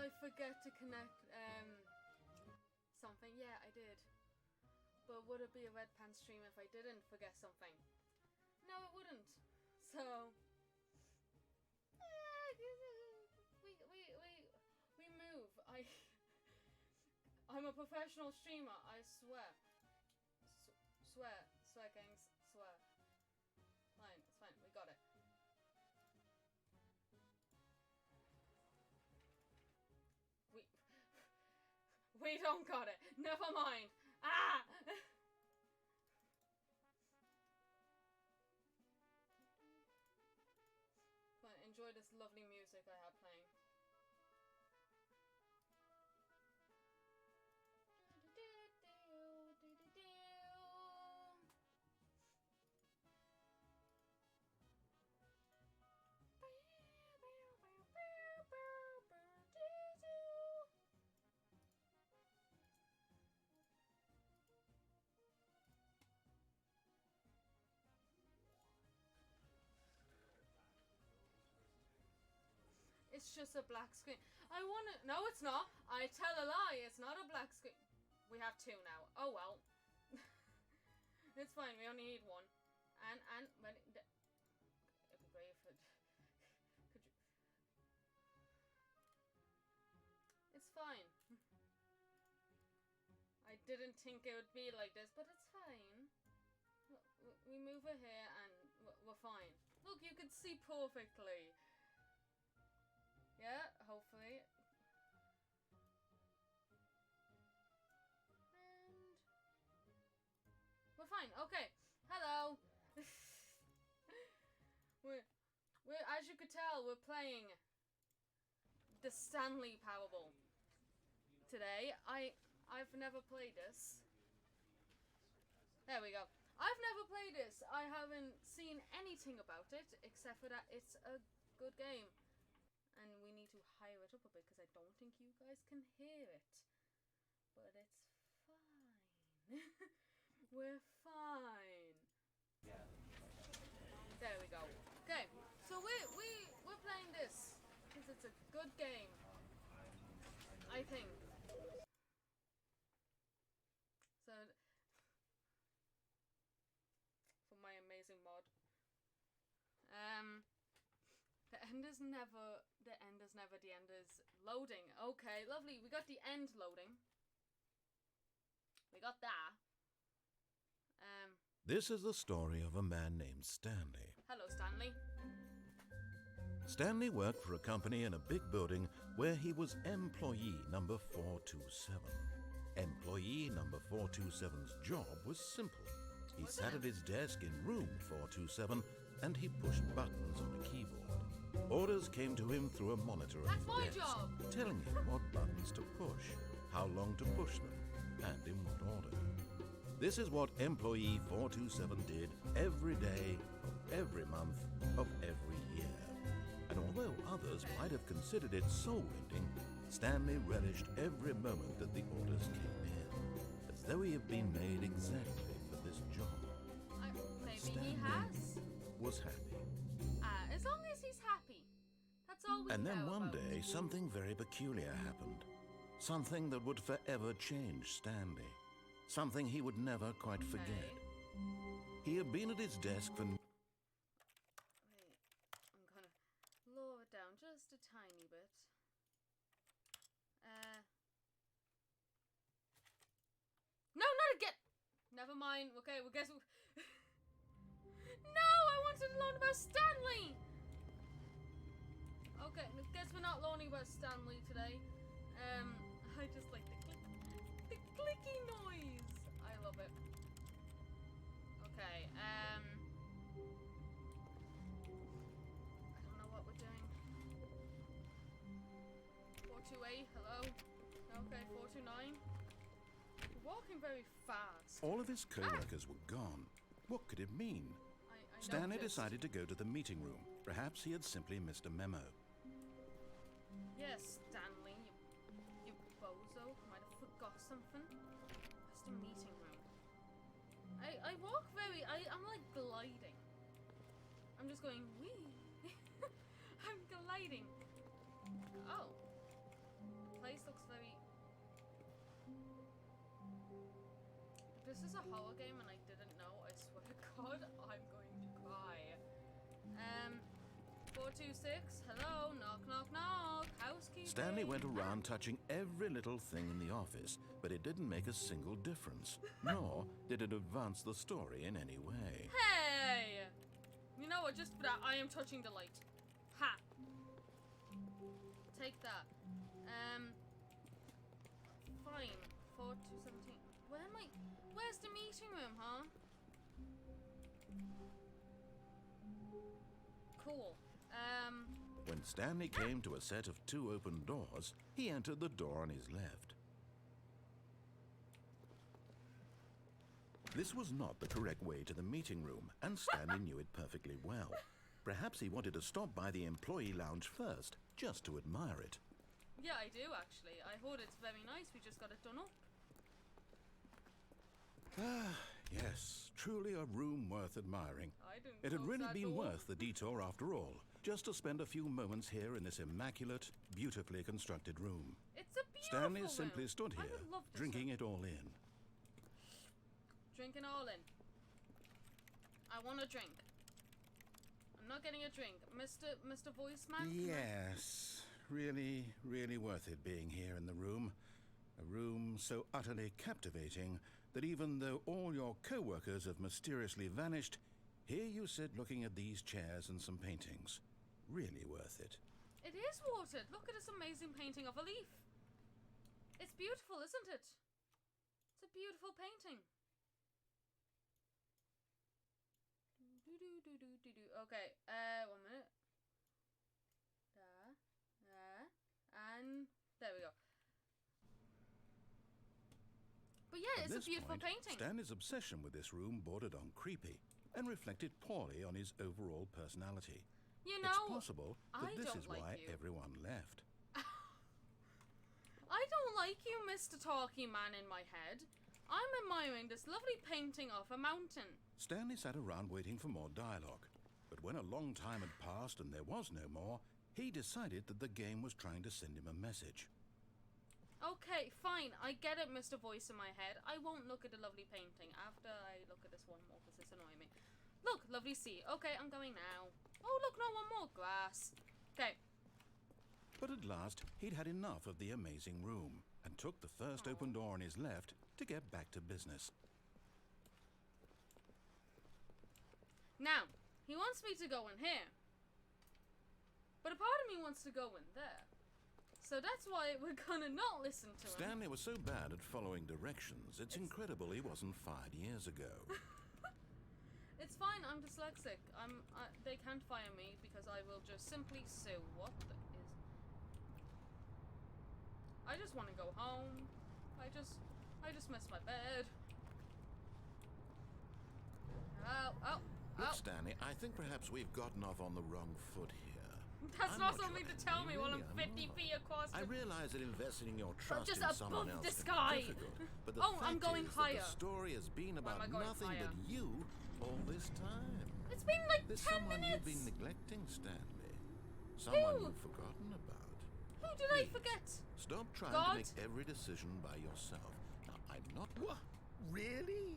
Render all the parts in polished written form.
I forget to connect something? Yeah, I did. But would it be a red pants stream if I didn't forget something? No, it wouldn't. So we move. I'm a professional streamer. I swear. Swear, gangs, swear. Fine, it's fine. We got it. We don't got it. Never mind. Ah! Fine, enjoy this lovely music I have playing. It's just a black screen. I wanna... No, it's not. I tell a lie. It's not a black screen. We have two now. Oh, well. It's fine. We only need one. And when... It'd be great if it... Could you... It's fine. I didn't think it would be like this, but it's fine. We move it here and we're fine. Look, you can see perfectly. Yeah, hopefully. And we're fine. Okay. Hello. we're as you could tell, we're playing the Stanley Powerball today. I've never played this. There we go. I've never played this. I haven't seen anything about it except for that it's a good game. And we need to higher it up a bit because I don't think you guys can hear it. But it's fine. We're fine. There we go. Okay, so we're playing this because it's a good game. I think. So for my amazing mod. The end is never the end is loading. Okay, lovely. We got the end loading. We got that. This is the story of a man named Stanley. Hello, Stanley. Stanley worked for a company in a big building where he was employee number 427. Employee number 427's job was simple. He sat at his desk in room 427 and he pushed buttons on a keyboard. Orders came to him through a monitor on the desk, telling him what buttons to push, how long to push them, and in what order. This is what employee 427 did every day of every month of every year. And although others might have considered it soul-ending, Stanley relished every moment that the orders came in, as though he had been made exactly for this job. Maybe Stanley he has. Was happy. As long as he's happy. That's all we And then care one about. day, something very peculiar happened. Something that would forever change Stanley. Something he would never quite forget. He had been at his desk for... Wait, I'm gonna lower it down just a tiny bit. No, not again! Never mind. Okay, well, guess... No, I wanted to learn about Stanley! Okay, guess we're not learning about Stanley today. I just like the clicky noise. I love it. Okay, I don't know what we're doing. 428, hello? Okay, 429. We're walking very fast. All of his co-workers were gone. What could it mean? I Stanley noticed. decided to go to the meeting room. Perhaps he had simply missed a memo. Yes, Stanley, you bozo. Might have forgot something. Where's the meeting room? I walk very... I'm like gliding. I'm just going, wee. I'm gliding. Oh. place looks very... If this is a horror game and I didn't know, I swear to God, I'm going to cry. 426, hello, knock, knock, knock, housekeeping. Stanley went around touching every little thing in the office, but it didn't make a single difference, nor did it advance the story in any way. Hey! You know what, just for that, I am touching the light. Ha! Take that. Fine. 4 to 17. Where am I? Where's the meeting room, huh? Cool. When Stanley came to a set of 2 open doors, he entered the door on his left. This was not the correct way to the meeting room, and Stanley knew it perfectly well. Perhaps he wanted to stop by the employee lounge first, just to admire it. Yeah, I do actually. I heard it's very nice. We just got it done up. Ah, yes, truly a room worth admiring. It had really been worth the detour after all, just to spend a few moments here in this immaculate, beautifully constructed room. It's a beautiful Stanley room. simply stood I here, would love this drinking room. it all in. Drinking all in. I want a drink. I'm not getting a drink. Mr. Voiceman? Yes, really, really worth it being here in the room. A room so utterly captivating that even though all your co-workers have mysteriously vanished, here you sit looking at these chairs and some paintings. Really worth it. It is worth it. Look at this amazing painting of a leaf. It's beautiful, isn't it? It's a beautiful painting. Okay, 1 minute. And there we go. But yeah, At it's a this beautiful point, painting. Stanley's obsession with this room bordered on creepy and reflected poorly on his overall personality. You It's know, possible that I this don't is like why you. everyone left. I don't like you, Mr. Talkie Man in my head. I'm admiring this lovely painting of a mountain. Stanley sat around waiting for more dialogue, but when a long time had passed and there was no more, he decided that the game was trying to send him a message. Okay, fine. I get it, Mr. Voice in my head. I won't look at the lovely painting after I look at this one more because it's annoying me. Look, lovely sea. Okay, I'm going now. Oh, look, no, one more grass. Okay. But at last, he'd had enough of the amazing room and took the first open door on his left to get back to business. Now, he wants me to go in here. But a part of me wants to go in there. So that's why we're gonna not listen to him. Stanley was so bad at following directions, it's incredible he wasn't fired years ago. It's fine, I'm dyslexic. They can't fire me because I will just simply sue. What the is... I just want to go home. I just miss my bed. Oh. Look, Stanley, I think perhaps we've gotten off on the wrong foot here. That's I'm not not something sure. to tell me You while really I'm are 50 not. feet across I the... realize that investing your trust just in someone above else the can sky. be difficult, but the Oh, fact I'm going is higher. that the story has been Why am about I going nothing higher? but you all this time. It's been like There's 10 someone minutes. you've been neglecting, Stanley. Someone Who? you've forgotten about. Who did I Please, forget? Stop trying God? to make every decision by yourself. Now, I'm not... What? Really?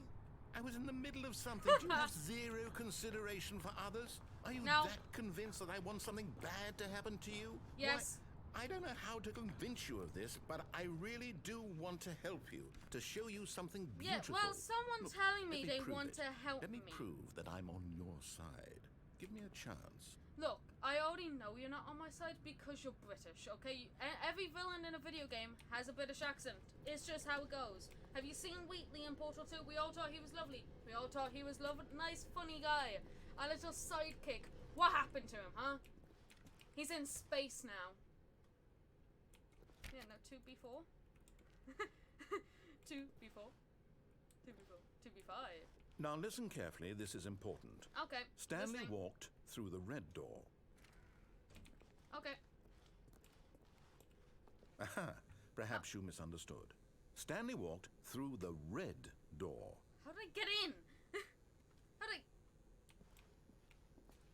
I was in the middle of something. Do you have zero consideration for others? Are you No. that convinced that I want something bad to happen to you? Yes. Why, I don't know how to convince you of this, but I really do want to help you, to show you something Yeah, beautiful. well, someone's Look, telling let me they prove want it. to help Let me me. prove that I'm on your side. Give me a chance. Look, I already know you're not on my side because you're British, okay? Every villain in a video game has a British accent. It's just how it goes. Have you seen Wheatley in Portal 2? We all thought he was lovely. We all thought he was nice, funny guy. Our little sidekick. What happened to him, huh? He's in space now. Yeah, no, 2B4. 2B4. 2B4. 2B5. Now listen carefully, this is important. Okay. Stanley listening. walked through the red door. Okay. Aha, perhaps you misunderstood. Stanley walked through the red door. How did I get in? How did I...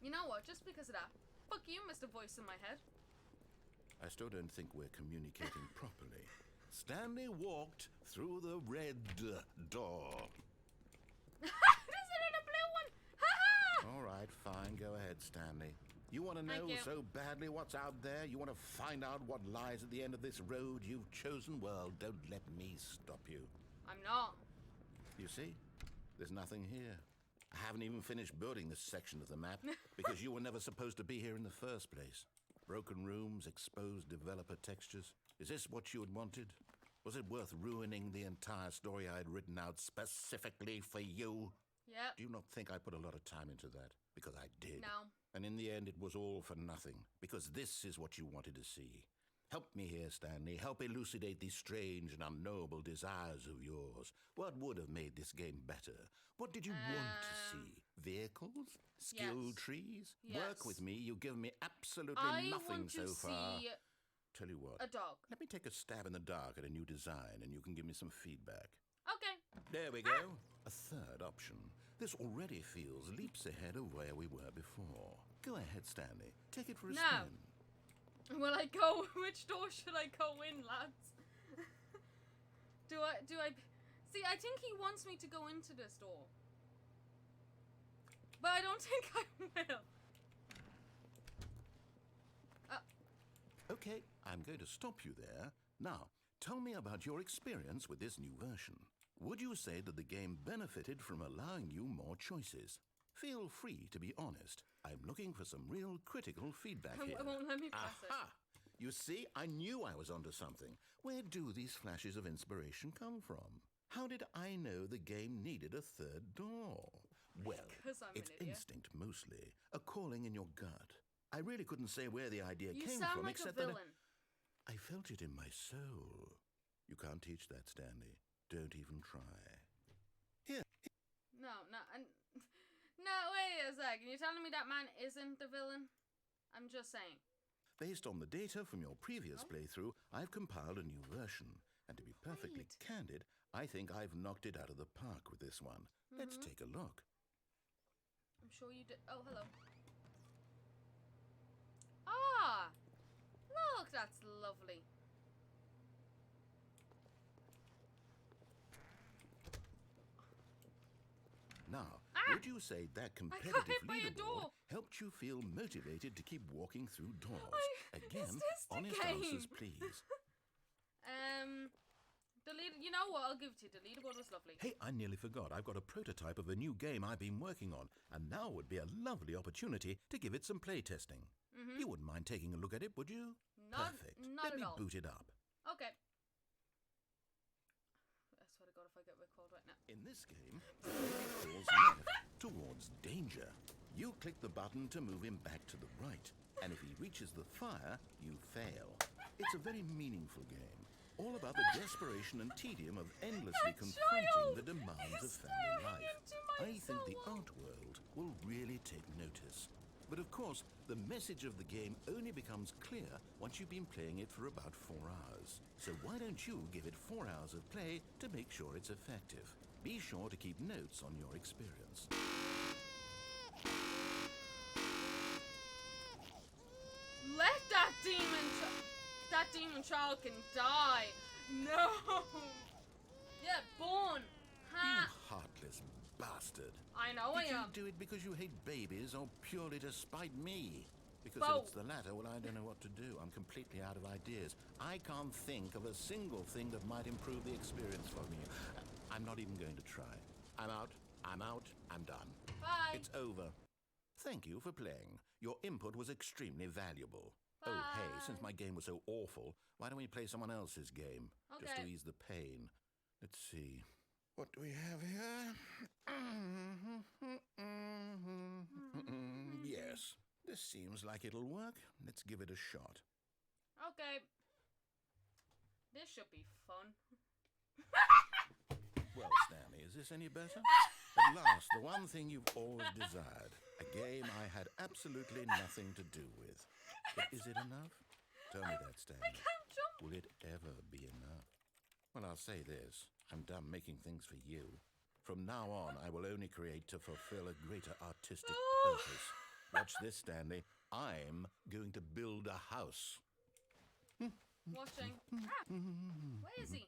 You know what? Just because of that. Fuck you, Mr. Voice in my head. I still don't think we're communicating properly. Stanley walked through the red door. Isn't it a blue one? Ha-ha! All right, fine. Go ahead, Stanley. You want to know so badly what's out there? You want to find out what lies at the end of this road you've chosen? Well, don't let me stop you. I'm not. You see? There's nothing here. I haven't even finished building this section of the map because you were never supposed to be here in the first place. Broken rooms, exposed developer textures. Is this what you had wanted? Was it worth ruining the entire story I had written out specifically for you? Yep. Do you not think I put a lot of time into that? Because I did. No. And in the end, it was all for nothing. Because this is what you wanted to see. Help me here, Stanley. Help elucidate these strange and unknowable desires of yours. What would have made this game better? What did you want to see? Vehicles? Skill trees? Yes. Work with me. You've given me absolutely nothing so far. See Tell you what. a dog. Let me take a stab in the dark at a new design, and you can give me some feedback. Okay. There we go. A third option. This already feels leaps ahead of where we were before. Go ahead, Stanley. Take it for a spin. Will I go? Which door should I go in, lads? Do I... See, I think he wants me to go into this door. But I don't think I will. Okay, I'm going to stop you there. Now, tell me about your experience with this new version. Would you say that the game benefited from allowing you more choices? Feel free to be honest. I'm looking for some real critical feedback here. It won't let me press it. You see, I knew I was onto something. Where do these flashes of inspiration come from? How did I know the game needed a third door? Well, it's instinct mostly, a calling in your gut. I really couldn't say where the idea came from, like except a villain. that I felt it in my soul. You can't teach that, Stanley. Don't even try. Here. No, wait a second. You're telling me that man isn't the villain? I'm just saying. Based on the data from your previous playthrough, I've compiled a new version. And to be perfectly candid, I think I've knocked it out of the park with this one. Let's take a look. I'm sure you did. Oh, hello. Ah! Look, that's lovely. Now, would you say that competitive leaderboard helped you feel motivated to keep walking through doors? Again, honest answers, please. You know what? I'll give it to you. The leaderboard was lovely. Hey, I nearly forgot. I've got a prototype of a new game I've been working on, and now would be a lovely opportunity to give it some playtesting. You wouldn't mind taking a look at it, would you? Perfect. Not Let me at all. boot it up. Okay. I swear to God, if I get recalled right now. In this game, the player falls left towards danger. You click the button to move him back to the right, and if he reaches the fire, you fail. It's a very meaningful game, all about the desperation and tedium of endlessly confronting the demands of family life. I think the art world will really take notice. But of course, the message of the game only becomes clear once you've been playing it for about 4 hours. So why don't you give it 4 hours of play to make sure it's effective? Be sure to keep notes on your experience. Let that demon child can die. No. Yeah, born. You heartless bastard. I know I am. Did you do it because you hate babies or purely to spite me? Because Both. if it's the latter, well, I don't know what to do. I'm completely out of ideas. I can't think of a single thing that might improve the experience for me. I'm not even going to try. I'm out. I'm done. Bye. It's over. Thank you for playing. Your input was extremely valuable. Bye. Oh, hey, since my game was so awful, why don't we play someone else's game? Okay. Just to ease the pain. Let's see. What do we have here? Yes, this seems like it'll work. Let's give it a shot. Okay. This should be fun. Well, Stanley, is this any better? At last, the one thing you've always desired. A game I had absolutely nothing to do with. But is it enough? Tell me that, Stanley. I can't jump. Will it ever be enough? Well, I'll say this. I'm done making things for you. From now on, I will only create to fulfill a greater artistic purpose. Watch this, Stanley. I'm going to build a house. watching. Ah, where is he?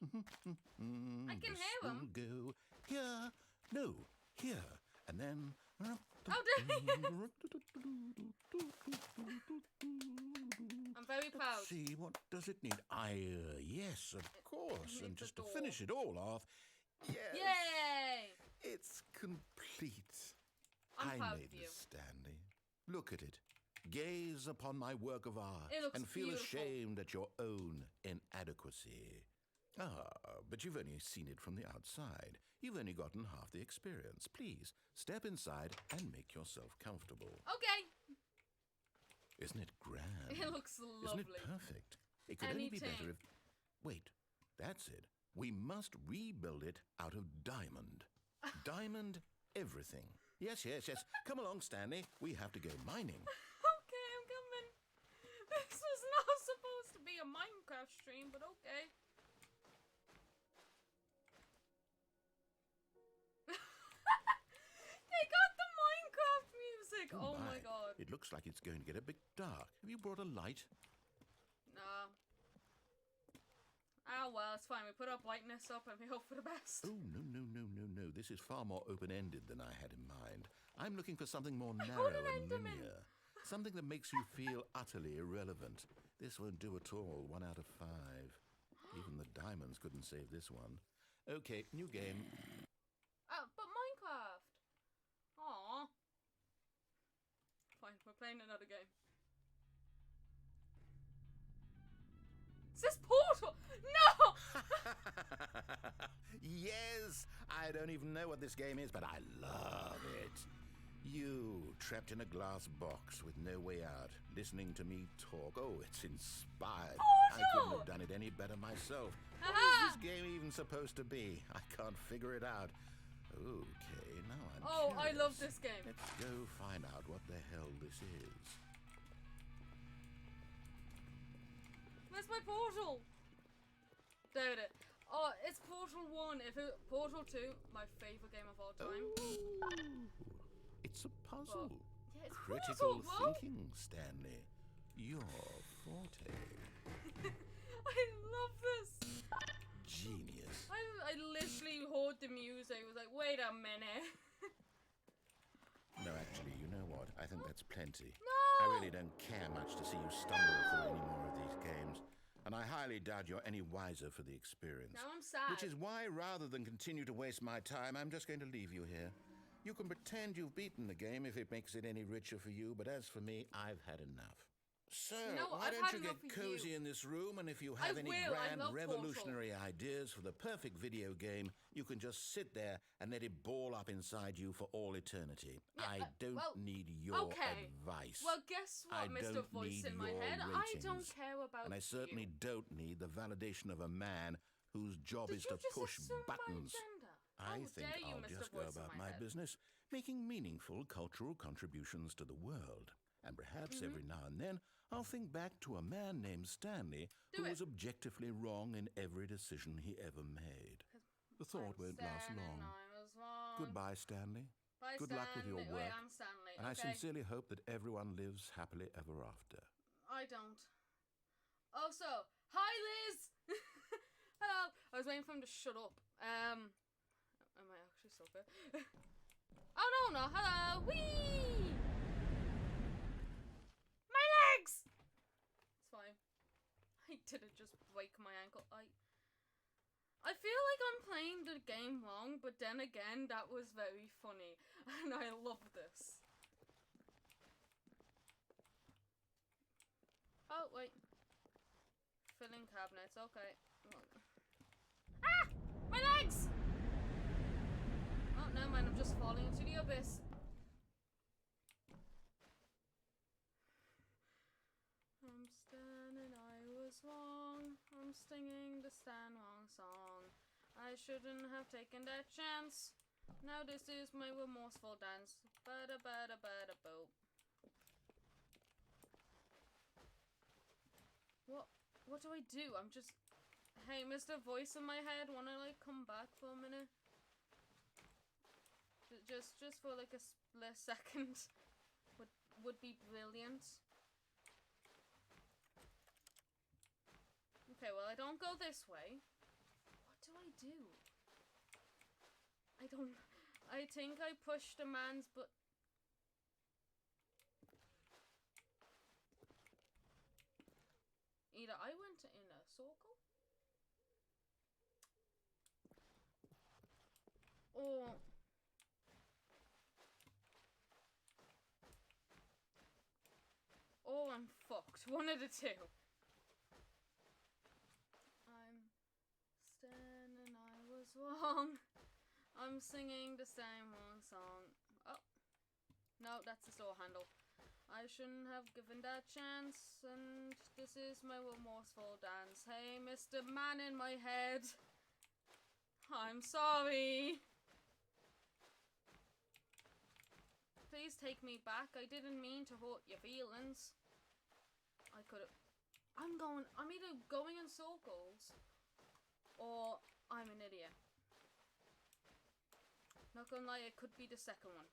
I can hear him. Go here, no, here, and then. Oh, I'm very proud. Let's see, what does it need? Yes, of course. And just to door. finish it all off, yes, Yay! it's complete. I'm I proud made of you. this, Stanley. Look at it. Gaze upon my work of art It looks and feel beautiful. ashamed at your own inadequacy. But you've only seen it from the outside. You've only gotten half the experience. Please, step inside and make yourself comfortable. Okay. Isn't it grand? It looks lovely. Isn't it perfect? It could only be better if... Wait, that's it. We must rebuild it out of diamond. Diamond everything. Yes. Come along, Stanley. We have to go mining. Okay, I'm coming. This was not supposed to be a Minecraft stream, but okay. They got the Minecraft music. Oh my god. It looks like it's going to get a bit dark. Have you brought a light? No. Oh well, it's fine. We put our brightness up and we hope for the best. Oh, no. This is far more open-ended than I had in mind. I'm looking for something more narrow and linear. Something that makes you feel utterly irrelevant. This won't do at all. 1 out of 5. Even the diamonds couldn't save this one. Okay, new game. But Minecraft. Aww. Fine, we're playing another game. Is this Portal? No! Yes! I don't even know what this game is, but I love it. You, trapped in a glass box with no way out, listening to me talk. Oh, it's inspired. I couldn't have done it any better myself. What is this game even supposed to be? I can't figure it out. Okay, now I'm I curious. love this game. Let's go find out what the hell this is. Where's my portal? There it is. Oh, it's Portal 1. Portal 2, my favorite game of all time. Ooh, it's a puzzle. Yeah, it's Critical Portal, bro. thinking, Stanley. Your forte. I love this. Genius. I literally heard the music. I was like, wait a minute. No, actually, you know what? I think that's plenty. No! I really don't care much to see you stumble through any more of these games. And I highly doubt you're any wiser for the experience. Now I'm sad. Which is why, rather than continue to waste my time, I'm just going to leave you here. You can pretend you've beaten the game if it makes it any richer for you, but as for me, I've had enough. So, why don't you get cozy in this room, and if you have any grand revolutionary ideas for the perfect video game, you can just sit there and let it ball up inside you for all eternity. Yeah, I don't need your advice. Well, guess what, Mr. Voice in my head? I don't care about and I certainly don't need the validation of a man whose job is to push buttons. I think I'll just go about my business, making meaningful cultural contributions to the world. And perhaps every now and then, I'll think back to a man named Stanley who was objectively wrong in every decision he ever made. The thought won't last long. Goodbye, Stanley. Bye, Good luck with your work. Wait, I'm Stanley. And I sincerely hope that everyone lives happily ever after. I don't. Also, hi Liz! Hello! I was waiting for him to shut up. Am I actually so good? Oh no, hello! Whee! My legs! It's fine. I didn't just break my ankle. I feel like I'm playing the game wrong, but then again, that was very funny. And I love this. Oh, wait. Filling cabinets, okay. Ah! My legs! Oh, never mind, I'm just falling into the abyss. I'm standing, I was wrong. I'm singing the stand wrong song. I shouldn't have taken that chance. Now this is my remorseful dance. Bada bada bada boop. What do I do? I'm just... Hey, Mr. Voice in my head, wanna like come back for a minute? Just for like a split second would be brilliant. Okay, well, I don't go this way. What do I do? I think I pushed a man's butt. Either I went in a circle, or I'm fucked. One of the two. I'm standing, I was wrong. I'm singing the same wrong song. Oh. No, that's the store handle. I shouldn't have given that chance, and this is my remorseful dance. Hey, Mr. Man in my head. I'm sorry. Please take me back. I didn't mean to hurt your feelings. I could've... I'm either going in circles, or I'm an idiot. Not gonna lie, it could be the second one.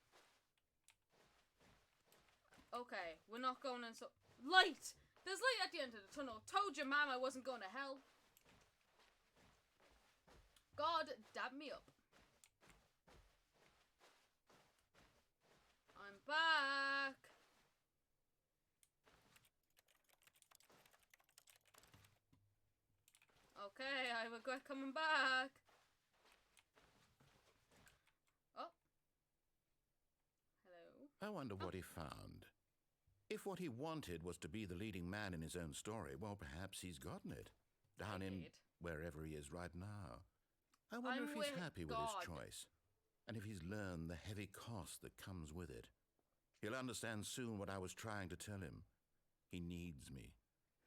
Okay, we're not going in so... Light! There's light at the end of the tunnel. Told your mom I wasn't going to hell. God, dab me up. I'm back. Okay, I regret coming back. Oh. Hello. I wonder what he found. If what he wanted was to be the leading man in his own story, well, perhaps he's gotten it. Down in wherever he is right now. I wonder if he's happy with his choice. And if he's learned the heavy cost that comes with it. He'll understand soon what I was trying to tell him. He needs me.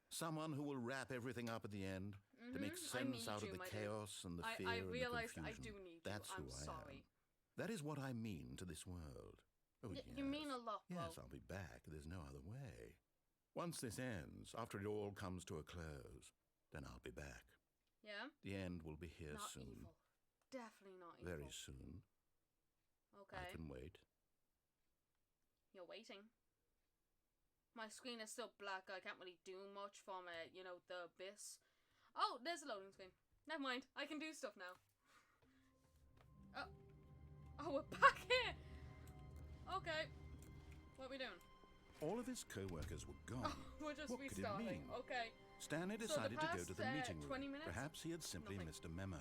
Someone who will wrap everything up at the end to make sense out of the chaos and the fear and the confusion. I do need That's you. who I'm sorry. am. That is what I mean to this world. Oh, yes. You mean a lot, bro. Yes, I'll be back. There's no other way. Once this ends, after it all comes to a close, then I'll be back. Yeah? The end will be here not soon. Evil. Definitely not evil. Very soon. Okay. I can wait. You're waiting. My screen is still black. I can't really do much from it. You know, the abyss. Oh, there's a loading screen. Never mind. I can do stuff now. Oh, we're back here. Okay. What are we doing? All of his co-workers were gone. Oh, we're just what restarting. Could it mean? Okay. Stanley decided to go to the meeting room. 20 minutes? Perhaps he had simply missed a memo.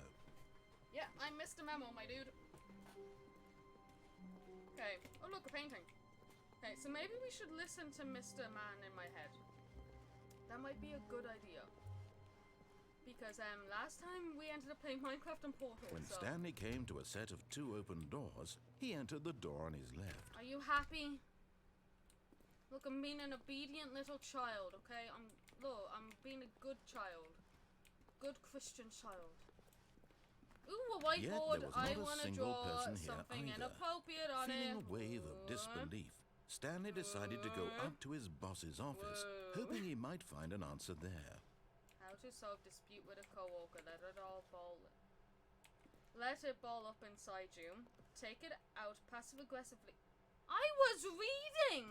Yeah, I missed a memo, my dude. Okay. Oh, look, a painting. Okay, so maybe we should listen to Mr. Man in my head. That might be a good idea. Because last time we ended up playing Minecraft and Portal. When Stanley came to a set of 2 open doors, he entered the door on his left. Are you happy? Look, I'm being an obedient little child, okay? I'm being a good child. Good Christian child. Ooh, a whiteboard. I want to draw something inappropriate on it. Feeling a wave of disbelief, Stanley decided to go up to his boss's office, hoping he might find an answer there. How to solve dispute with a coworker. Let it ball up inside you. Take it out passive aggressively. I was reading,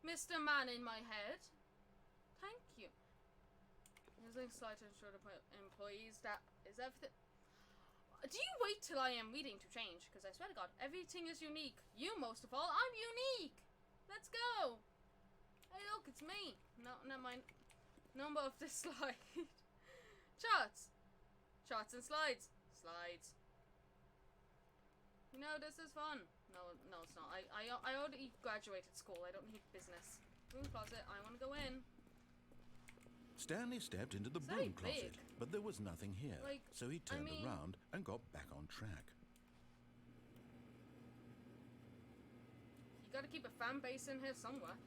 Mr. Man in my head. Thank you. Using slide to ensure the employees that is everything. Do you wait till I am reading to change? Because I swear to God, everything is unique. You most of all. I'm unique. Let's go. Hey, look, it's me. No, never mind. Number of this slide. Charts. Charts and slides. Slides. You know, this is fun. No, it's not. I already graduated school. I don't need business. Broom closet. I want to go in. Stanley stepped into the broom closet, but there was nothing here. So he turned around and got back on track. You gotta keep a fan base in here somewhere.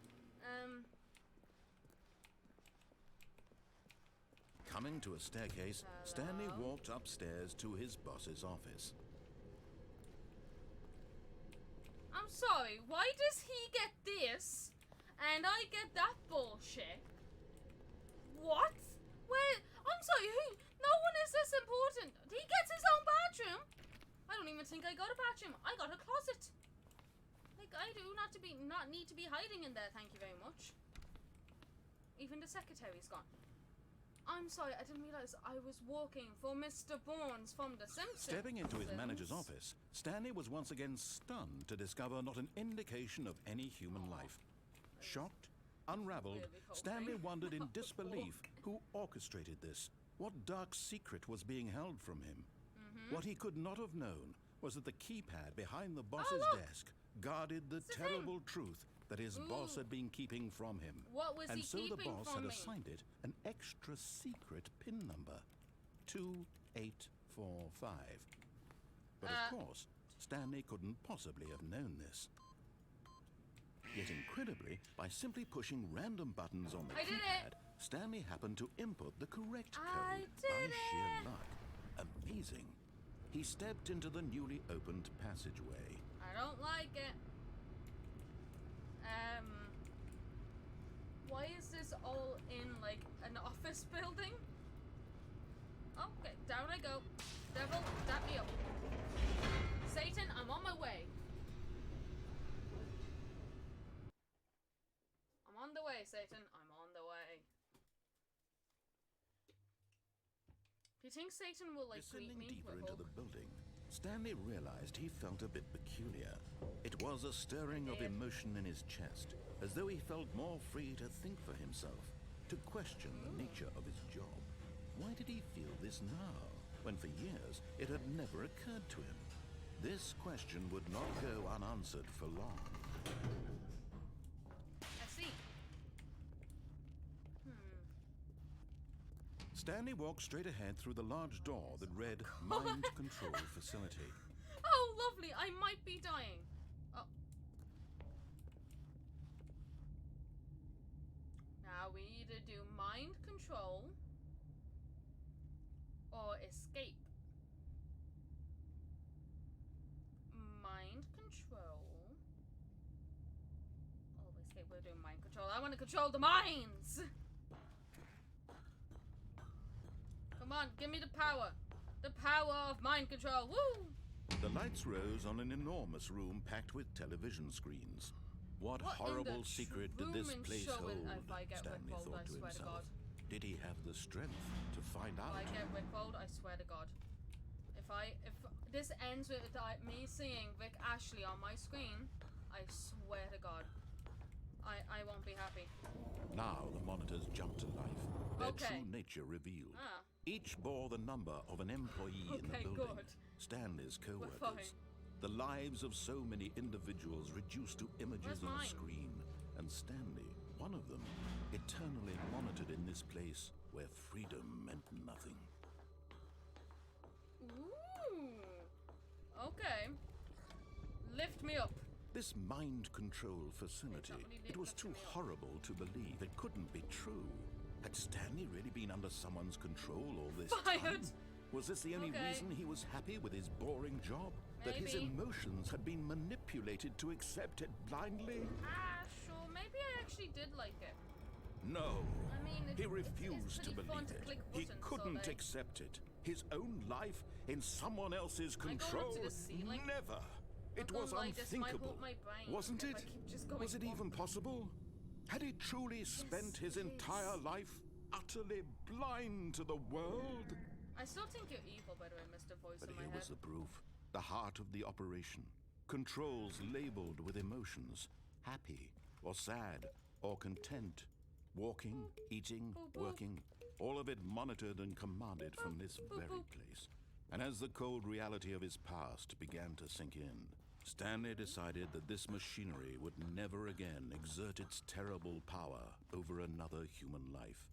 Coming to a staircase, Stanley walked upstairs to his boss's office. I'm sorry, why does he get this and I get that bullshit? What? Where? I'm sorry, who? No one is this important. He gets his own bathroom. I don't even think I got a bathroom. I got a closet. Like, I do not need to be hiding in there, thank you very much. Even the secretary's gone. I'm sorry, I didn't realize I was working for Mr. Bournes from The Simpsons. Stepping into his manager's office, Stanley was once again stunned to discover not an indication of any human life. Shocked, unraveled, Really Stanley hoping. wondered in disbelief who orchestrated this. What dark secret was being held from him? What he could not have known was that the keypad behind the boss's look. desk guarded the It's the terrible truth that his boss Ooh. had been keeping from him. What was and he so the keeping boss from had me? assigned it an extra secret PIN number, 2845. But of course, Stanley couldn't possibly have known this. Yet incredibly, by simply pushing random buttons on the I did keypad, it. Stanley happened to input the correct I code by did sheer it. luck. Amazing. He stepped into the newly opened passageway. I don't like it. Why is this all in like an office building? Okay, down I go. Devil, dap me up. Satan, I'm on my way. I'm on the way, Satan. I'm on the way. Do you think Satan will like greet Descending me deeper with into hope? the building, Stanley realized he felt a bit peculiar. It was a stirring of emotion in his chest, as though he felt more free to think for himself, to question the nature of his job. Why did he feel this now, when for years it had never occurred to him? This question would not go unanswered for long. I see. Stanley walked straight ahead through the large door that read Mind Control Facility. Oh, lovely. I might be dying. Oh. Now we either do mind control or escape. Mind control. Oh, escape. We're doing mind control. I want to control the minds. Come on, give me the power. The power of mind control. Woo! The lights rose on an enormous room packed with television screens. What What in horrible the secret did this Truman place Show hold? if I get Stanley Rickrolled, thought I to swear to himself. God. Did he have the strength to find If out? I get Rickrolled, I swear to God. If this ends with me seeing Vic Ashley on my screen, I swear to God, I won't be happy. Now the monitors jumped to life, their Okay. true nature revealed. Ah. Each bore the number of an employee in the Okay, building, good. Stanley's We're co-workers. fine. The lives of so many individuals reduced to images Where's on a mine? screen, and Stanley, one of them, eternally monitored in this place where freedom meant nothing. Ooh. Okay. Lift me up. This mind control facility, Somebody it was too lifted me up. horrible to believe. It couldn't be true. Had Stanley really been under someone's control all this Fired. time? Was this the only Okay. reason he was happy with his boring job? That his Maybe. emotions had been manipulated to accept it blindly? Sure. Maybe I actually did like it. No. I mean, He it's refused to pretty fun believe to click it. He buttons, couldn't so accept it. His own life in someone else's Am I going up control. to the ceiling? Never. It Not was gonna lie, this might unthinkable. hurt my brain Wasn't if it? I keep just going Was it even bonk. possible? Had he truly spent his it entire is. life utterly blind to the world? I still think you're evil, by the way, Mr. Voice But in my here head. was the proof. The heart of the operation. Controls labeled with emotions. Happy or sad or content. Walking, eating, Boop, boop. working. All of it monitored and commanded from this boop, very boop. place. And as the cold reality of his past began to sink in, Stanley decided that this machinery would never again exert its terrible power over another human life.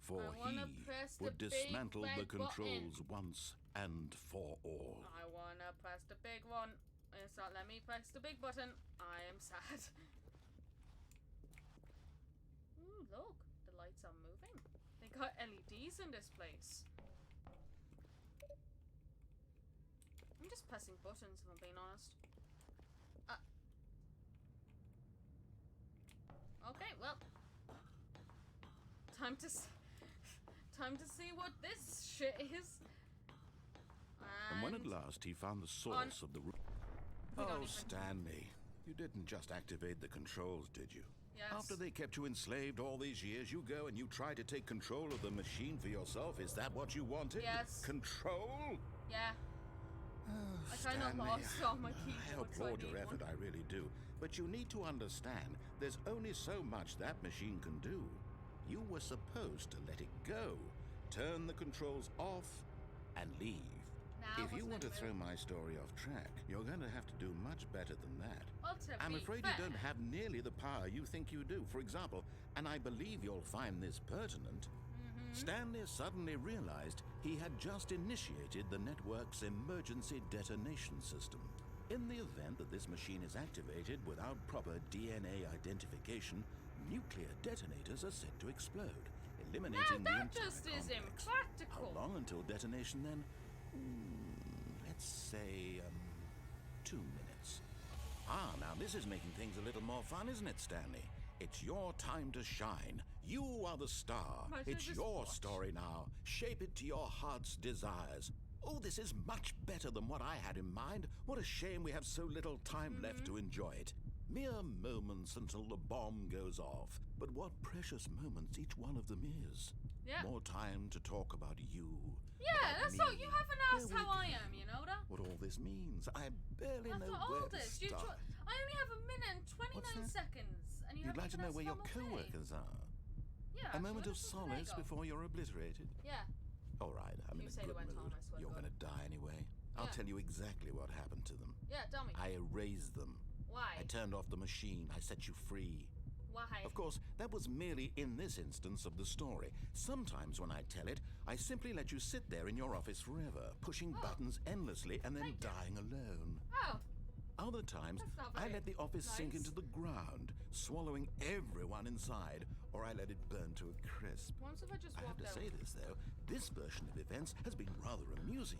For I wanna he press the would big dismantle the red controls once and for all. I wanna press the big one. It's not letting me press the big button. I am sad. Ooh, look. The lights are moving. They got LEDs in this place. I'm just pressing buttons, if I'm being honest. Okay, well. Time to see what this shit is. And when at last he found the source of the room. We don't Oh, even- Stanley, you didn't just activate the controls, did you? Yes. After they kept you enslaved all these years, you go and you try to take control of the machine for yourself. Is that what you wanted? Yes. Control? Yeah. Oh, I kind of Stanley, lost all my I keyboard, so I applaud your need effort, one. I really do. But you need to understand, there's only so much that machine can do. You were supposed to let it go, turn the controls off, and leave. Nah, If you want to throw wasn't my story off track, you're going to have to do much better than that. Well, to I'm be afraid fair, you don't have nearly the power you think you do. For example, and I believe you'll find this pertinent, Stanley suddenly realized he had just initiated the network's emergency detonation system. In the event that this machine is activated without proper DNA identification, nuclear detonators are set to explode, eliminating the that entire just is complex. impractical. How long until detonation then? Let's say, 2 minutes. Ah, now this is making things a little more fun, isn't it, Stanley? It's your time to shine. You are the star. Might I It's just your watch? story now. Shape it to your heart's desires. Oh, this is much better than what I had in mind. What a shame we have so little time left to enjoy it. Mere moments until the bomb goes off. But what precious moments each one of them is. Yeah. More time to talk about you. Yeah, about that's me, all. You haven't asked where how we're I going, am, you know that? what all this means. I barely know After all where to this, start. I only have a minute and 29 What's that? seconds, and you You'd haven't like to even know asked where your how I'm okay. co-workers are. Yeah, A moment of actually, where did solace they go? before you're obliterated. Yeah. All right, I'm You in a say they good went mood. home, I swear to You're God. going to die anyway. I'll Yeah. tell you exactly what happened to them. Yeah, tell me. I erased them. Why? I turned off the machine. I set you free. Why? Of course, that was merely in this instance of the story. Sometimes when I tell it, I simply let you sit there in your office forever, pushing buttons endlessly and then Thank you. dying alone. Oh, Other times, That's not I very let the office sink nice. into the ground, swallowing everyone inside, or I let it burn to a crisp. once if I just I have walked to out. say this, though, this version of events has been rather amusing.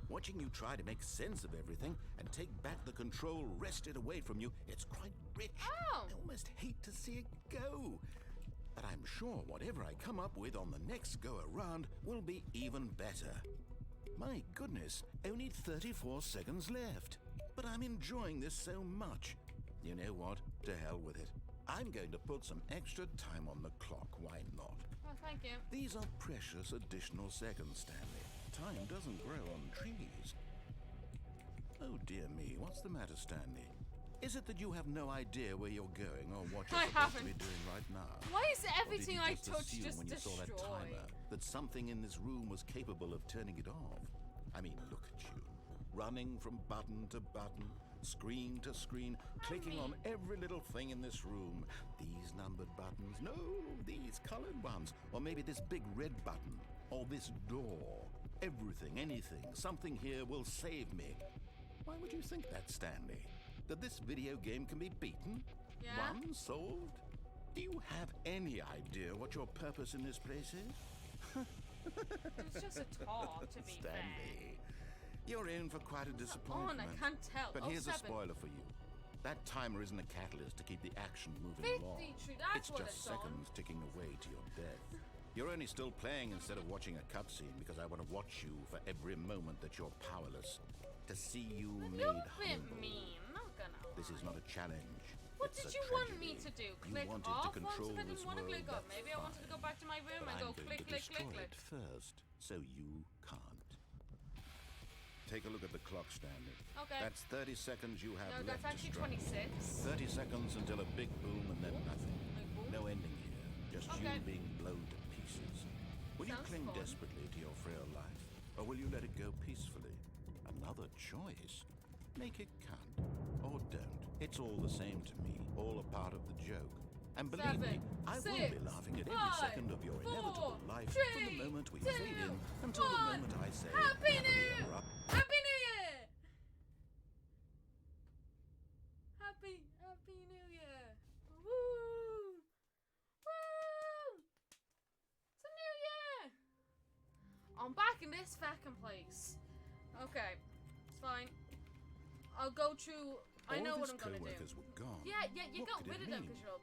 Watching you try to make sense of everything and take back the control wrested away from you, it's quite rich. Oh. I almost hate to see it go. But I'm sure whatever I come up with on the next go-around will be even better. My goodness, only 34 seconds left. But I'm enjoying this so much. You know what? To hell with it. I'm going to put some extra time on the clock, why not? Oh, thank you. These are precious additional seconds, Stanley. Time doesn't grow on trees. Oh dear me, what's the matter, Stanley? Is it that you have no idea where you're going or what you're I supposed to be haven't. doing right now? Why is Or did everything you I just touch assume just when you saw that destroyed? timer that something in this room was capable of turning it off? I mean, look at you. Running from button to button, screen to screen, clicking on every little thing in this room. These numbered buttons, no, these colored ones. Or maybe this big red button, or this door. Everything, anything, something here will save me. Why would you think that, Stanley? That this video game can be beaten? Yeah? Won? Solved? Do you have any idea what your purpose in this place is? It was just a talk, to be fair. Stanley, you're in for quite a disappointment. I can't tell. But Oh, here's a 7. spoiler for you. That timer isn't a catalyst to keep the action moving 53, along. that's It's what just it's on. seconds ticking away to your death. You're only still playing instead of watching a cutscene because I want to watch you for every moment that you're powerless. To see you made You're a bit humble. mean, not gonna This is lie. not a challenge. What It's did a you want me tragedy. to do? You Click wanted off to control once if I this didn't want to world, click off? that's Maybe I wanted to go fine. back to my room But and I'm go going click, to click, destroy click, click. it first, so you can't. Take a look at the clock, Stanley. Okay. That's 30 seconds you have No, that's left actually to struggle. 26. 30 seconds until a big boom and then nothing. Like, boom? No ending here. Just Okay. you being blown to pieces. Will you Sounds cling fun. desperately to your frail life? Or will you let it go peacefully? Another choice. Make it count. Or don't. It's all the same to me. All a part of the joke. And believe me, 7, I will 6, be laughing at every 5, second of your 4, inevitable life from 3, the moment we 2, fade in until the 1. moment I say Happy New happily Year! ever up. Happy New Year! Happy New Year! Woo! Woo! It's a new year! I'm back in this fucking place. Okay, it's fine. I'll go through. I know All what of his I'm gonna do. co-workers were gone. Yeah, you What got could rid it of them mean? because you're.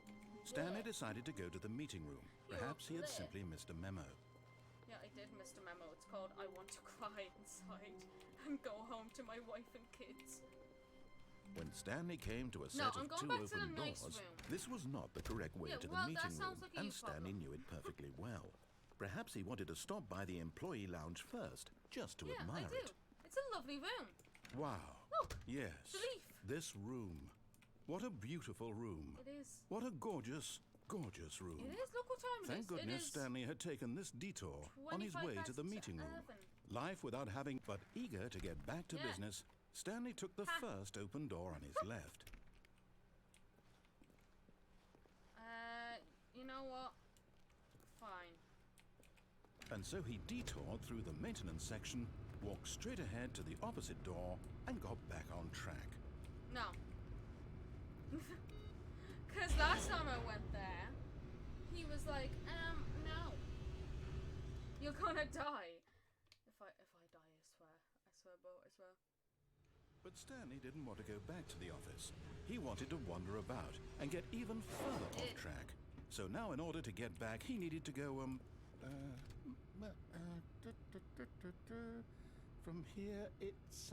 Stanley bleh. decided to go to the meeting room. Perhaps he had bleh. simply missed a memo. Yeah, I did miss a memo. It's called "I want to cry inside and go home to my wife and kids." When Stanley came to a No, set I'm of going two back to the open nice doors, room. this was not the correct way Yeah, to the well, that meeting room, sounds like a and you Stanley problem. knew it perfectly well. Perhaps he wanted to stop by the employee lounge first, just to Yeah, I admire do. it. It's a lovely room. Wow. Look, Yes. it's a leaf. This room. What a beautiful room. It is. What a gorgeous, gorgeous room. It is. Look what time it is. Thank goodness it is Stanley had taken this detour on his 25 way to the past meeting room. 11. Life without having, but eager to get back to Yeah. business, Stanley took the Ha. first open door on his left. You know what? Fine. And so he detoured through the maintenance section, walked straight ahead to the opposite door, and got back on track. No. Because last time I went there, he was like, no. You're gonna die. If I die, I swear. I swear, bro, I swear. But Stanley didn't want to go back to the office. He wanted to wander about and get even further off track. So now in order to get back, he needed to go, from here, it's,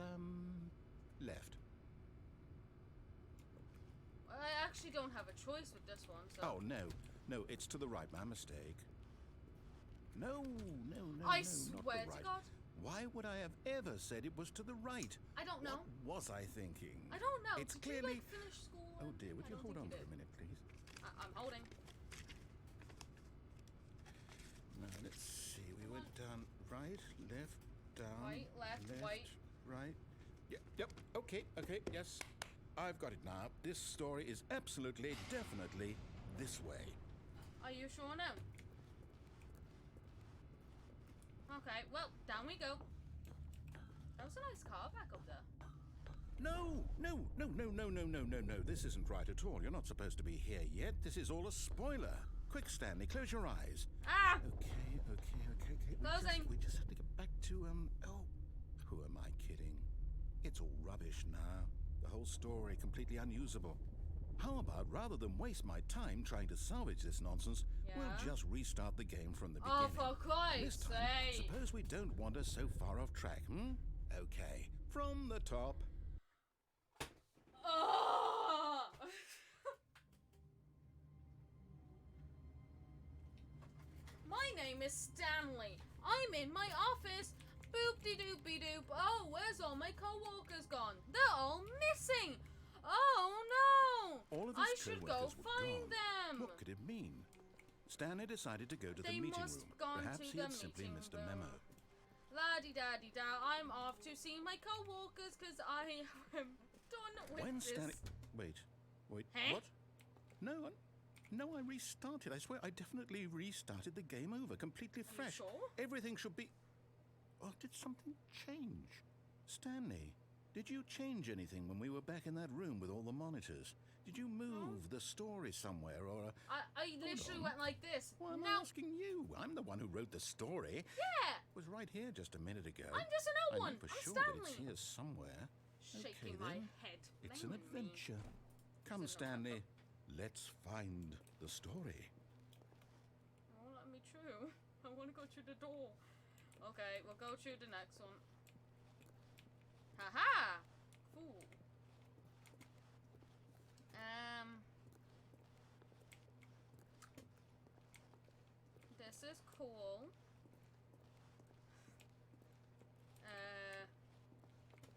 left. I actually don't have a choice with this one, so... Oh, no, it's to the right, my mistake. No, I not swear the to right. God. Why would I have ever said it was to the right? I don't know. What was I thinking? I don't know. It's Did clearly... you, like, finish school? Oh dear, would I you don't hold think on you for a did. minute, please? I'm holding. Now, let's see. We went down right, left, down, Right, left, right. right. Yep, okay, yes. I've got it now. This story is absolutely, definitely this way. Are you sure now? Okay, well, down we go. That was a nice car back up there. No. This isn't right at all. You're not supposed to be here yet. This is all a spoiler. Quick, Stanley, close your eyes. Ah! Okay. Closing. We just have to get back to, who am I kidding? It's all rubbish now. The whole story completely unusable. How about, rather than waste my time trying to salvage this nonsense, we'll Yeah. just restart the game from the Oh, beginning. for This Christ's time, sake! suppose we don't wander so far off track, Okay, from the top. Oh! My name is Stanley. I'm in my office. Boop-de-doop-de-doop. Oh, where's all my co-workers gone? They're all missing. Oh, no. All of his I should go co-workers were find gone. them. What could it mean? Stanley decided to go to They the meeting must room. gone Perhaps to he the had simply meeting missed a room. memo. La-di-da-di-da. I'm off to see my co-workers because I am done with When this. Stanley... Wait, Huh? what? No, I restarted. I swear I definitely restarted the game over, completely Are you fresh. sure? Everything should be... Oh, did something change? Stanley, did you change anything when we were back in that room with all the monitors? Did you move the story somewhere or... I literally on. went like this. Why am I Now, asking you? I'm the one who wrote the story. yeah, It was right here just a minute ago. I'm just an I old know one. for I'm sure that Stanley. it's here somewhere. Shaking Okay, my then. head. It's Blame an me. adventure. Come, It's an Stanley. Let's find the story. Oh, let me through. I want to go through the door. Okay, we'll go through the next one. Haha! Fool. This is cool.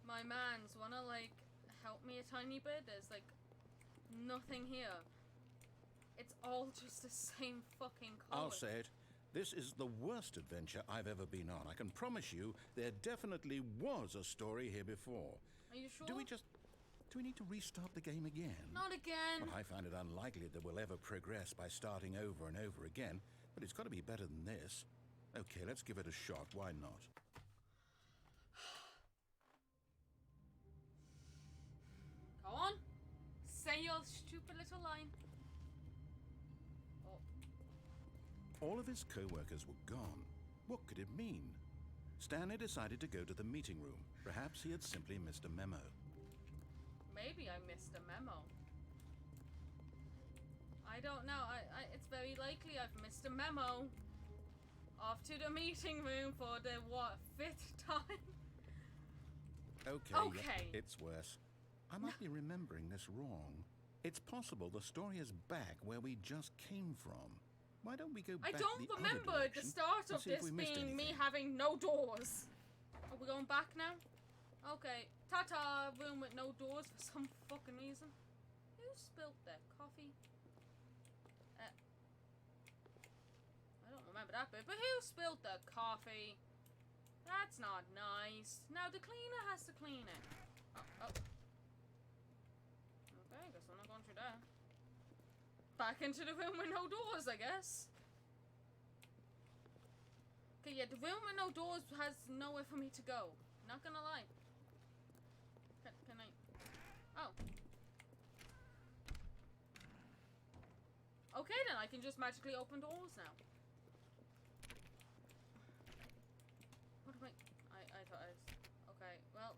My mans wanna like help me a tiny bit? There's like nothing here. It's all just the same fucking color. I'll say it. This is the worst adventure I've ever been on. I can promise you there definitely was a story here before. Are you sure? Do we need to restart the game again? Not again. Well, I find it unlikely that we'll ever progress by starting over and over again, but it's got to be better than this. Okay, let's give it a shot. Why not? Go on. Say your stupid little line. Oh, All of his co-workers were gone. What could it mean? Stanley decided to go to the meeting room. Perhaps he had simply missed a memo. maybe I missed a memo. I don't know. It's very likely I've missed a memo. Off to the meeting room for the, what, 5th time? Okay, Okay. It's worse. I might be remembering this wrong. It's possible the story is back where we just came from. Why don't we go back I don't the other remember the direction start and of see if this we missed being me anything? having no doors. Are we going back now? Okay. Ta-ta, room with no doors for some fucking reason. Who spilt their coffee? I don't remember that bit, but who spilt the coffee? That's not nice. Now the cleaner has to clean it. Oh. Okay, guess I'm not going through there. Back into the room with no doors, I guess. Okay, yeah, the room with no doors has nowhere for me to go. Not gonna lie. Can I... Oh. Okay, then I can just magically open doors now. What am I thought I was... Okay, well,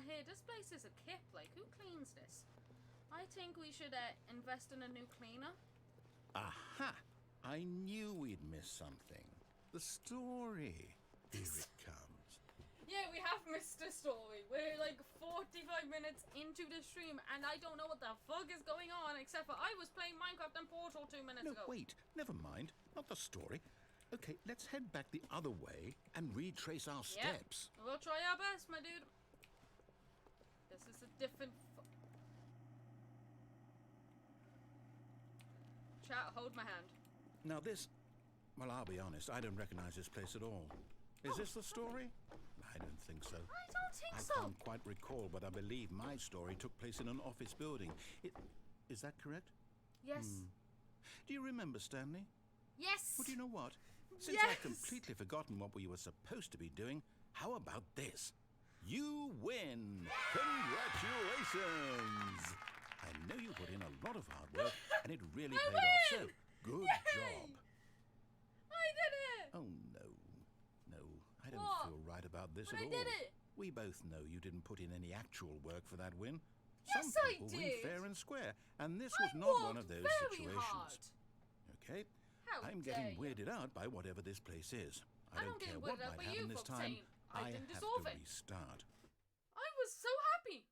here, this place is a kip. Like, who cleans this? I think we should invest in a new cleaner. Aha! I knew we'd miss something. The story. Here it comes. Yeah, we have missed a story. We're like 45 minutes into the stream, and I don't know what the fuck is going on, except for I was playing Minecraft and Portal 2 minutes ago. No, wait. Never mind. Not the story. Okay, let's head back the other way and retrace our steps. We'll try our best, my dude. This is a different... Chat, hold my hand. Now this... Well, I'll be honest, I don't recognize this place at all. Is this the story? I don't think so. I don't think I so. can't quite recall, but I believe my story took place in an office building. Is that correct? Yes. Do you remember, Stanley? Yes. Well, do you know what? Since Yes. I've completely forgotten what we were supposed to be doing, how about this? You win! Congratulations! I know you put in a lot of hard work, and it really I paid off. So, win! good Yay! job. I did it. Oh, no. No, I don't What? feel right about this But at I all. did it. We both know you didn't put in any actual work for that win. Yes, Some I people win did. fair and square, and this was I not one worked of those very situations. hard. Okay? How I'm dare getting you. weirded out by whatever this place is. I don't get care weirded what out might by happen you this for time. saying I didn't have deserve to it. restart. I was so happy.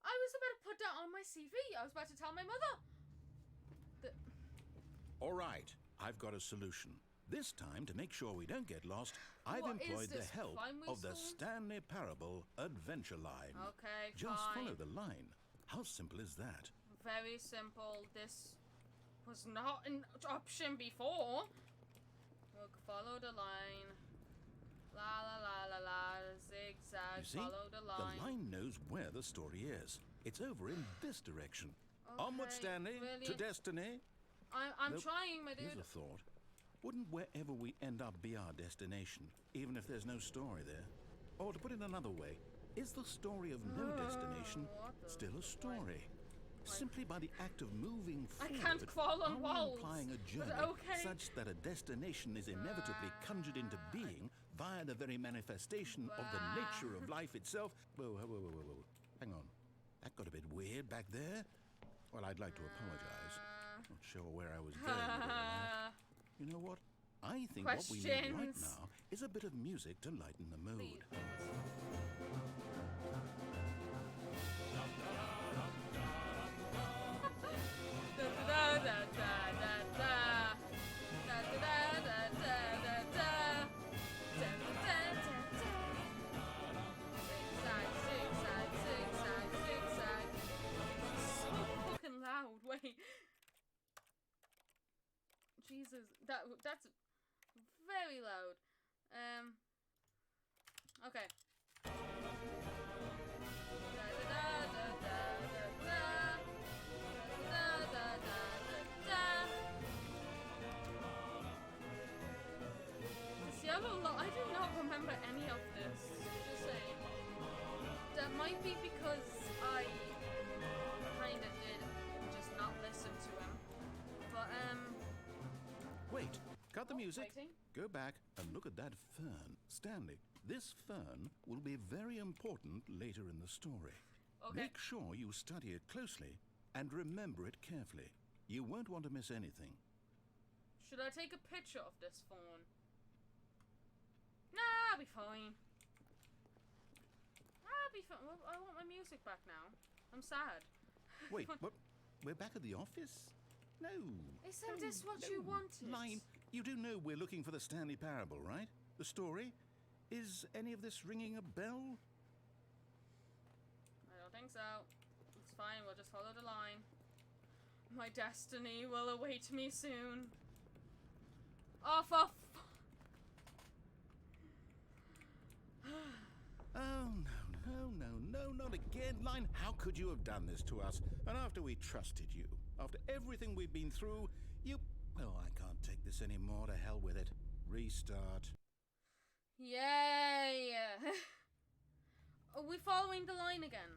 I was about to put that on my CV. I was about to tell my mother. All right, I've got a solution. This time, to make sure we don't get lost, I've What is employed the this, help primary of the school? Stanley Parable Adventure Line. Okay, Just fine. follow the line. How simple is that? Very simple. This was not an option before. Look, follow the line. La la la la la. Zigzag. You see, Follow the line. the line knows where the story is. It's over in this direction. Onward, Okay, Stanley, really? to destiny. I'm Nope. trying, my dude. Here's a thought. Wouldn't wherever we end up be our destination, even if there's no story there? Or to put it another way, is the story of no destination What the still a story? Simply by the act of moving I forward, can't crawl on are we walls, implying a but journey okay. such that a destination is inevitably conjured into being via the very manifestation of the nature of life itself? Whoa. Hang on. That got a bit weird back there. Well, I'd like to apologize. Not sure where I was going with all that. You know what? I think what we need right Questions? now is a bit of music to lighten the mood. Please. So fucking loud. Wait. Jesus, that's very loud. Okay. This yellow I do not remember any of this. Just saying. That might be because I kinda did just not listen to him. But Wait, cut the music. waiting. Go back and look at that fern. Stanley, this fern will be very important later in the story. Okay. Make sure you study it closely and remember it carefully. You won't want to miss anything. Should I take a picture of this phone? Nah, I'll be fine. I'll be fun. I want my music back now. I'm sad. Wait, what? We're back at the office? No. Isn't this what you wanted? Line, you do know we're looking for the Stanley Parable, right? The story? Is any of this ringing a bell? I don't think so. It's fine, we'll just follow the line. My destiny will await me soon. Oh, for Oh, no, not again. Line, how could you have done this to us? And after we trusted you, after everything we've been through, you... Oh, I can't take this anymore. To hell with it. Restart. Yay! Are we following the line again?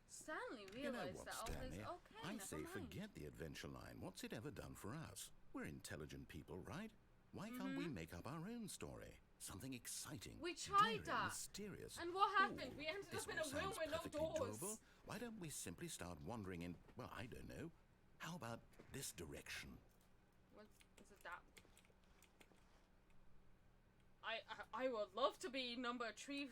Stanley realized that all this... Okay, I never say mind. forget the adventure line. What's it ever done for us? We're intelligent people, right? Why can't we make up our own story? Something exciting. We tried daring, that. Mysterious. And what happened? Ooh, We ended this up in all a room sounds with no perfectly doors. doable. Why don't we simply start wandering in, well, I don't know. How about this direction? Is it that? I would love to be number 3.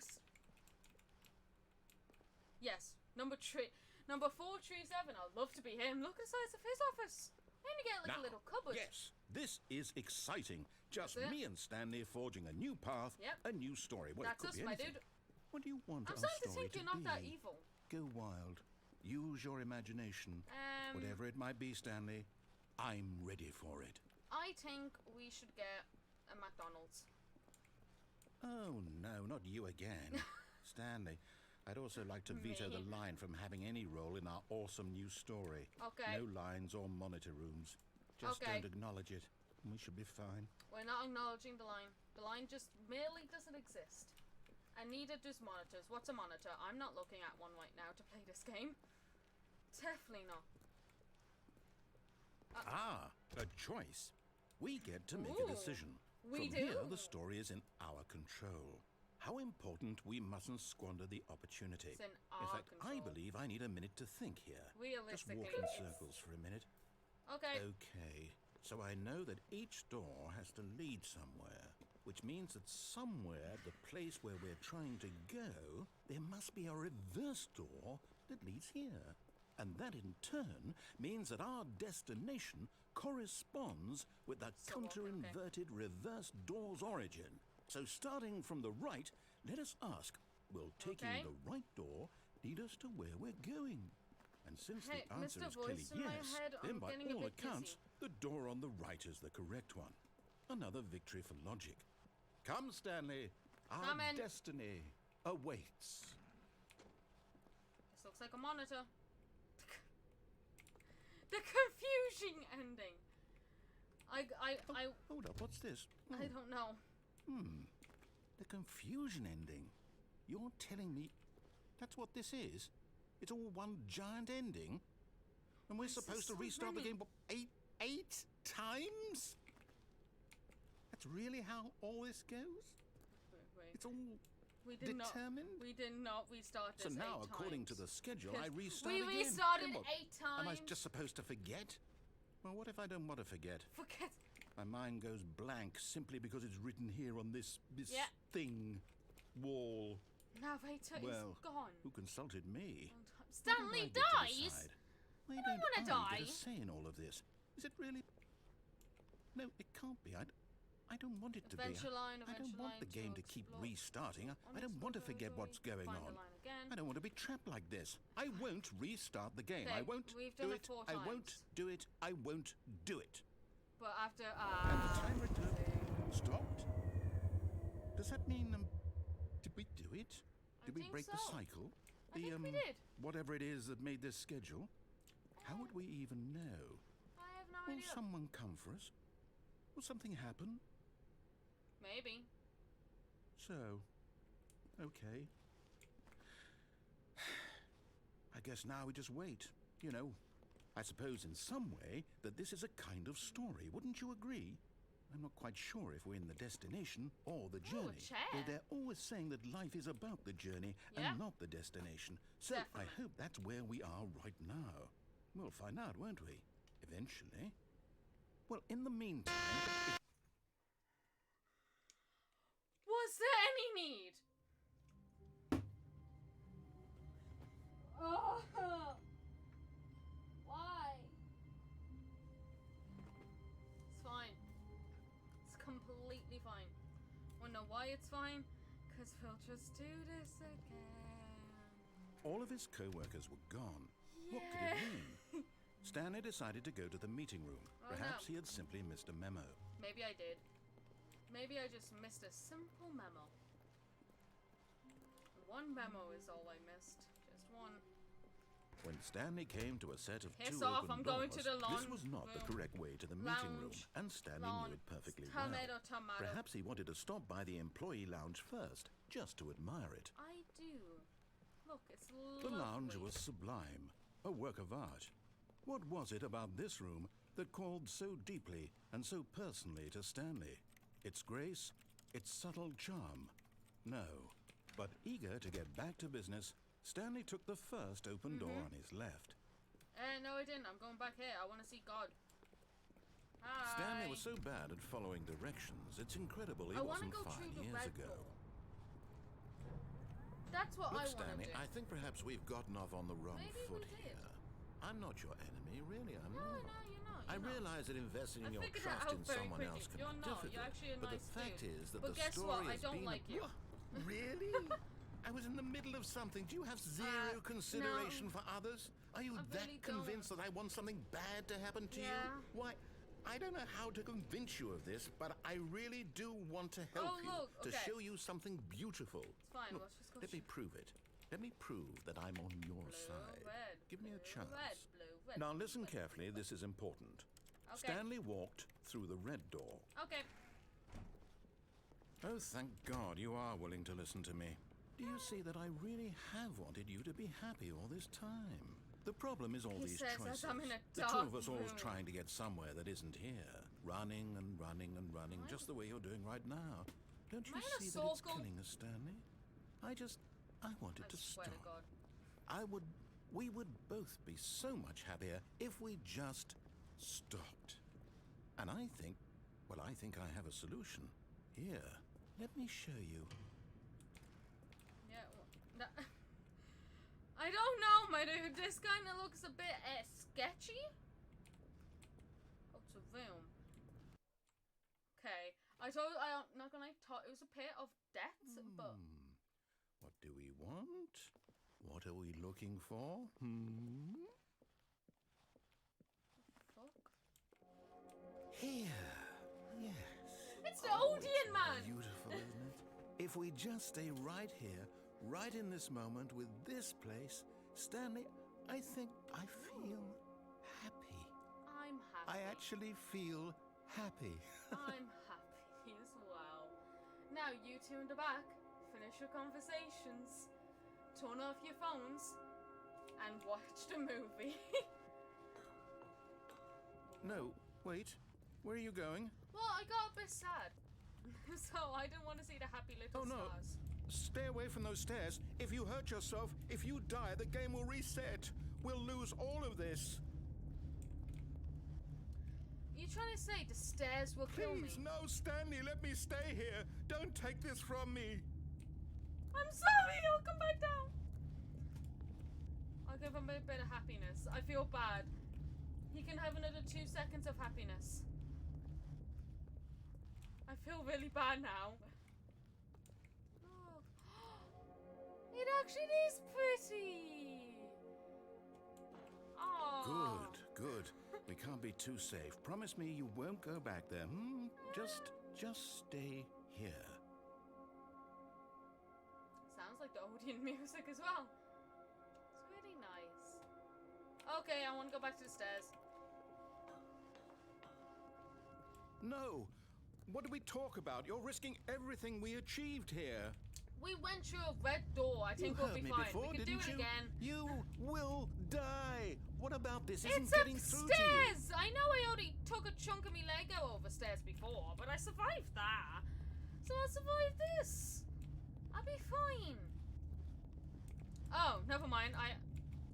Yes, number 437. I'd love to be him. Look at the size of his office. I only get like Now, a little cupboard. Yes, this is exciting. Just That's it. me and Stanley forging a new path, Yep. a new story. Well, That's it could us, be my anything. dude. What do you want I'm our starting to story think you're not be? that evil. Go wild. Use your imagination. Whatever it might be, Stanley, I'm ready for it. I think we should get a McDonald's. Oh, no, not you again. Stanley, I'd also like to veto the Me. line from having any role in our awesome new story. Okay. No lines or monitor rooms. Just Okay. don't acknowledge it. We should be fine. We're not acknowledging the line. The line just merely doesn't exist. And neither does monitors. What's a monitor? I'm not looking at one right now to play this game. Definitely not. A choice. We get to make a Ooh, decision. we From here, do. the story is in our control. How important we mustn't squander the opportunity. It's in In our fact, I control. believe I need a minute to think here. Just Realistically, walk in it's- circles for a minute. Okay. Okay, so I know that each door has to lead somewhere, which means that somewhere, the place where we're trying to go, there must be a reverse door that leads here. And that in turn means that our destination corresponds with the So walking, okay. counter-inverted reverse door's origin. So starting from the right, let us ask, will taking Okay. the right door lead us to where we're going? And since Hey, the answer Mr. is clearly Voice in my yes, head, then I'm by getting a all bit accounts, dizzy. the door on the right is the correct one. Another victory for logic. Come, Stanley. Our Coming. destiny awaits. This looks like a monitor. The confusing ending. Hold up, what's this? I don't know. The confusion ending. You're telling me that's what this is? It's all one giant ending? And we're Why is there supposed to so restart the many? game, what, eight times? That's really how all this goes? Wait. It's all We did determined? not. We did not restart this So now, 8 according to times. the schedule, I 'Cause restart we again. restarted Then what? 8 times. Am I just supposed to forget? Well, what if I don't want to forget? Forget. My mind goes blank simply because it's written here on this Yeah. thing wall. Narrator Well, is gone. who consulted me? Stanley What did I get to dies. decide? Why don't don't wanna I die. get a say in all of this? Is it really? No, it can't be. I don't want it to be. Adventure line, I don't adventure want line the game to to keep explore. restarting. I don't want to forget what's going Find on. the line again. I don't want to be trapped like this. I won't restart the game. Okay, I won't we've do done it it. 4 I won't times. do it. I won't do it. But after And the timer stopped. Does that mean did we do it? Did we think break the so. cycle? I think we did. Whatever it is that made this schedule. How would we even know? I have no Will idea. someone come for us? Will something happen? Maybe. So, okay. I guess now we just wait. You know, I suppose in some way that this is a kind of story. Wouldn't you agree? I'm not quite sure if we're in the destination or the journey. chair. Though they're always saying that life is about the journey Yeah. and not the destination. So I Definitely. hope that's where we are right now. We'll find out, won't we? Eventually. Well, in the meantime... Was there money need? Oh, why? It's fine. It's completely fine. Wanna know why it's fine? Because we'll just do this again. All of his co-workers were gone. What could it mean? Stanley decided to go to the meeting room. Oh, Perhaps no. he had simply missed a memo. Maybe I did. Maybe I just missed a simple memo. One memo is all I missed. Just one. When Stanley came to a set of Piss two off, open I'm going doors, to the this was not the correct way to the meeting room, Lounge. and Stanley Lawn. knew it perfectly Tomato, well. tomato. Perhaps he wanted to stop by the employee lounge first, just to admire it. I do. Look, it's The lovely. lounge was sublime, a work of art. What was it about this room that called so deeply and so personally to Stanley? Its grace, its subtle charm? No. But eager to get back to business, Stanley took the first open door on his left. No, I didn't. I'm going back here. I want to see God. Hi. Stanley was so bad at following directions, it's incredible he I wanna wasn't go 5 through the years red ago. door. That's what Look, I want to Stanley, do. I think perhaps we've gotten off on the wrong Maybe foot we did. here. I'm not your enemy, really, I'm No, not. you're not. I You're not. realize that investing I your figured that trust out in very someone quickly. else can You're be not. difficult. You're actually a but nice the fact dude. is that But the guess story what? I has don't been like you. Really? I was in the middle of something. Do you have zero consideration for others? Are you I that really convinced don't. that I want something bad to happen to you? Yeah. Why, I don't know how to convince you of this, but I really do want to help you, look, to okay. show you something beautiful. It's fine. Look, Let's just go. let me prove it. Let me prove that I'm on your Blue, side. red, Give me a blue, chance. Red, blue, red, Now blue, listen red. carefully, this is important. Okay. Stanley walked through the red door. Okay. Oh, thank God you are willing to listen to me. Do you see that I really have wanted you to be happy all this time? The problem is all He these says choices. as I'm in a The two dark of us always room. trying to get somewhere that isn't here. Running and running and running, What? just the way you're doing right now. Don't you Am I in a see that it's circle? killing us, Stanley? I wanted I to swear stop. to God. We would both be so much happier if we just stopped. And I think I have a solution. Here, let me show you. Yeah. No. I don't know, my dude. This kind of looks a bit sketchy. Oh, it's a room. Okay. I'm not gonna thought it was a pit of death, but What do we want? What are we looking for? fuck. Here. Yes. It's the Oh, Odeon it's man. Beautiful, isn't it? If we just stay right here, right in this moment with this place, Stanley, I think I feel happy. I'm happy. I actually feel happy. I'm happy as well. Now you two in the back, finish your conversations, turn off your phones, and watch the movie. No, wait. Where are you going? Well, I got a bit sad, so I didn't want to see the happy little Oh, no. stars. Stay away from those stairs. If you hurt yourself, if you die, the game will reset. We'll lose all of this. Are you trying to say the stairs will kill me? Please, no, Stanley, let me stay here. Don't take this from me. I'm sorry, I'll come back down. I'll give him a bit of happiness. I feel bad. He can have another 2 seconds of happiness. I feel really bad now. Oh. It actually is pretty. Oh. Good. We can't be too safe. Promise me you won't go back there. Just stay here. Sounds like the Odeon music as well. It's really nice. Okay, I want to go back to the stairs. No. What do we talk about? You're risking everything we achieved here. We went through a red door. I think You we'll heard be me fine. before, We can do didn't it you? again. You will die. What about this? Isn't It's getting through to you? upstairs! I know I already took a chunk of me Lego over stairs before, but I survived that. So I'll survive this. I'll be fine. Oh, never mind.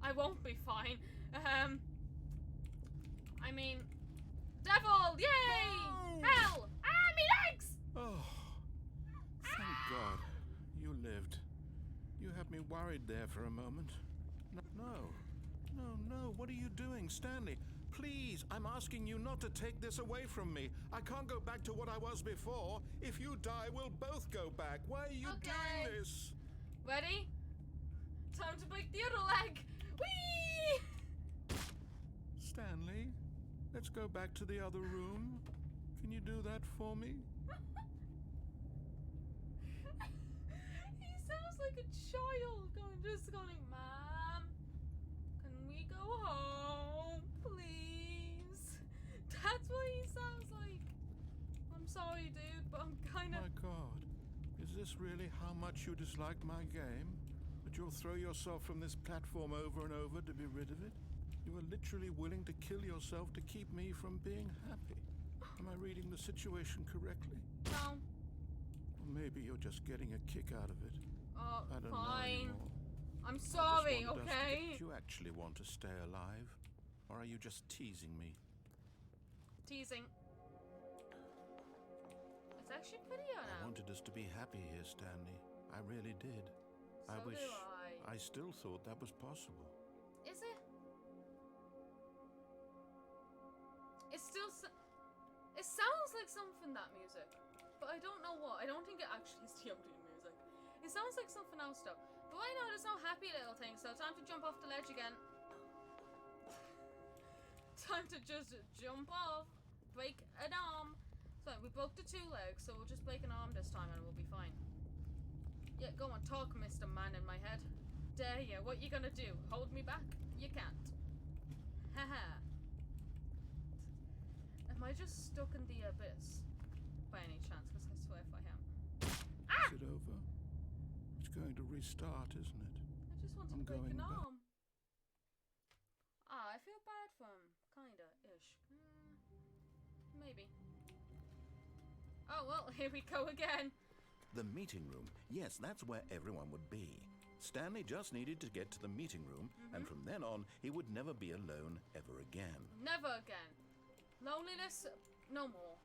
I won't be fine. I mean, devil! Yay! No! Hell! Ah, me legs! Oh, thank God. had me worried there for a moment. No, what are you doing, Stanley? Please, I'm asking you not to take this away from me. I can't go back to what I was before. If you die, we'll both go back. Why are you doing this? Ready? Time to break the other leg! Whee! Stanley, let's go back to the other room. Can you do that for me? He sounds like a child going, Mom, can we go home, please? That's what he sounds like. I'm sorry, dude, but I'm kind of... My God, is this really how much you dislike my game? That you'll throw yourself from this platform over and over to be rid of it? You are literally willing to kill yourself to keep me from being happy. Am I reading the situation correctly? No. Or maybe you're just getting a kick out of it. Oh, I don't know fine. anymore. I'm sorry, I just wanted us to okay? get- Do you actually want to stay alive? Or are you just teasing me? Teasing. It's actually prettier I now. wanted us to be happy here, Stanley. I really did. I So wish do I still thought that was possible. Is it? It still it sounds like something, that music. But I don't know what. I don't think it actually is the Odeon music. It sounds like something else though. But right now there's no happy little thing, so time to jump off the ledge again. Time to just jump off. Break an arm. So we broke the 2 legs, so we'll just break an arm this time and we'll be fine. Yeah, go on, talk, Mr. Man in my head. Dare you? What you gonna do? Hold me back? You can't. Haha. Am I just stuck in the abyss? By any chance? Because I swear if I am. Ah! Is it over? It's going to restart, isn't it? I just wanted I'm to break going an back. arm. I feel bad for him. Kinda-ish. Maybe. Oh, well, here we go again. The meeting room. Yes, that's where everyone would be. Stanley just needed to get to the meeting room, and from then on, he would never be alone ever again. Never again. Loneliness, no more.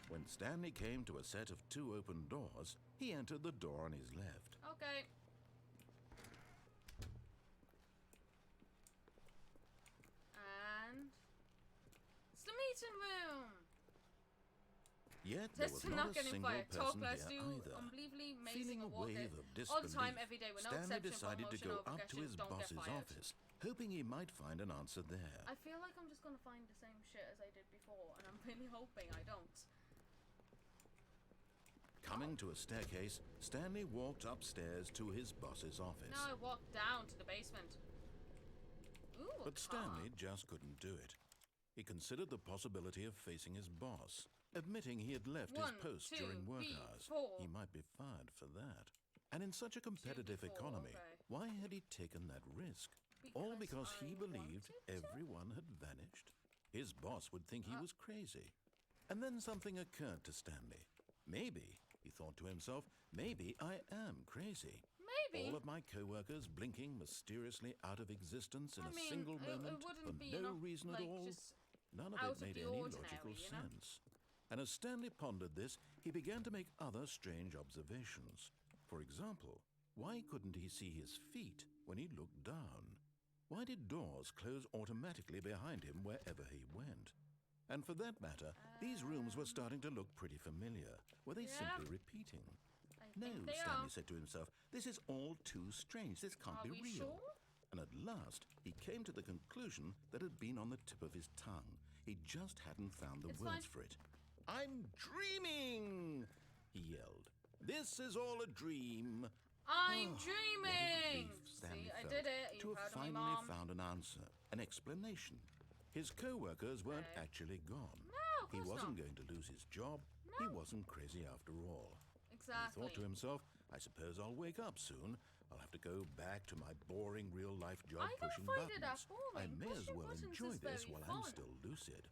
When Stanley came to a set of 2 open doors, he entered the door on his left. Okay. And... it's the meeting room! Yet there Test was to not not a get single invited. Talk, person let's here do either. unbelievably Feeling amazing a award wave day. of All the time, disbelief, every day, with no Stanley exception, decided to promotion, go or up to progression, his don't get boss's fired. office, hoping he might find an answer there. I feel like I'm just gonna find the same shit as I did before, and I'm really hoping I don't. Coming to a staircase, Stanley walked upstairs to his boss's office. Now I walk down to the basement. Ooh, a But car. Stanley just couldn't do it. He considered the possibility of facing his boss, admitting he had left his 1, post 2, during work 3, hours. 4. He might be fired for that. And in such a competitive 2, 4, economy, okay. why had he taken that risk? All because he I believed wanted to? everyone had vanished. His boss would think he was crazy. And then something occurred to Stanley. Maybe, he thought to himself, maybe I am crazy. Maybe. All of my co-workers blinking mysteriously out of existence in I a mean, single it moment wouldn't for be no enough, reason like, at all. just None of out it of made the any ordinary, logical you know? sense. And as Stanley pondered this, he began to make other strange observations. For example, why couldn't he see his feet when he looked down? Why did doors close automatically behind him wherever he went? And for that matter, these rooms were starting to look pretty familiar. Were they Yeah. simply repeating? I No, think they Stanley are. said to himself, this is all too strange. This can't Are be we real. sure? And at last, he came to the conclusion that had been on the tip of his tongue. He just hadn't found the It's words fine. for it. I'm dreaming, he yelled. This is all a dream. I'm Oh, what a dreaming! relief Stanley See, I felt did it. Are you to proud have of me, finally Mom? found an answer, an explanation. His co-workers weren't Okay. actually gone. No, of He course wasn't not. going to lose his job. He No. wasn't crazy after all. Exactly. He thought to himself, I suppose I'll wake up soon. I'll have to go back to my boring real-life job I don't pushing find it that buttons. boring. I may as Pushing well buttons enjoy is this very while I'm fun. still lucid.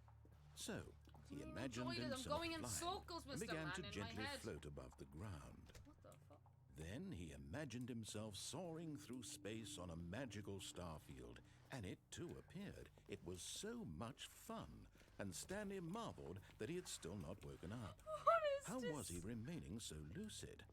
So, he mean imagined enjoyed it? I'm himself going in flying circles, and Mr. began Man, to in my gently head. float above the ground. What the fuck? Then he imagined himself soaring through space on a magical starfield, and it too appeared. It was so much fun, and Stanley marveled that he had still not woken up. What is How this? was he remaining so lucid?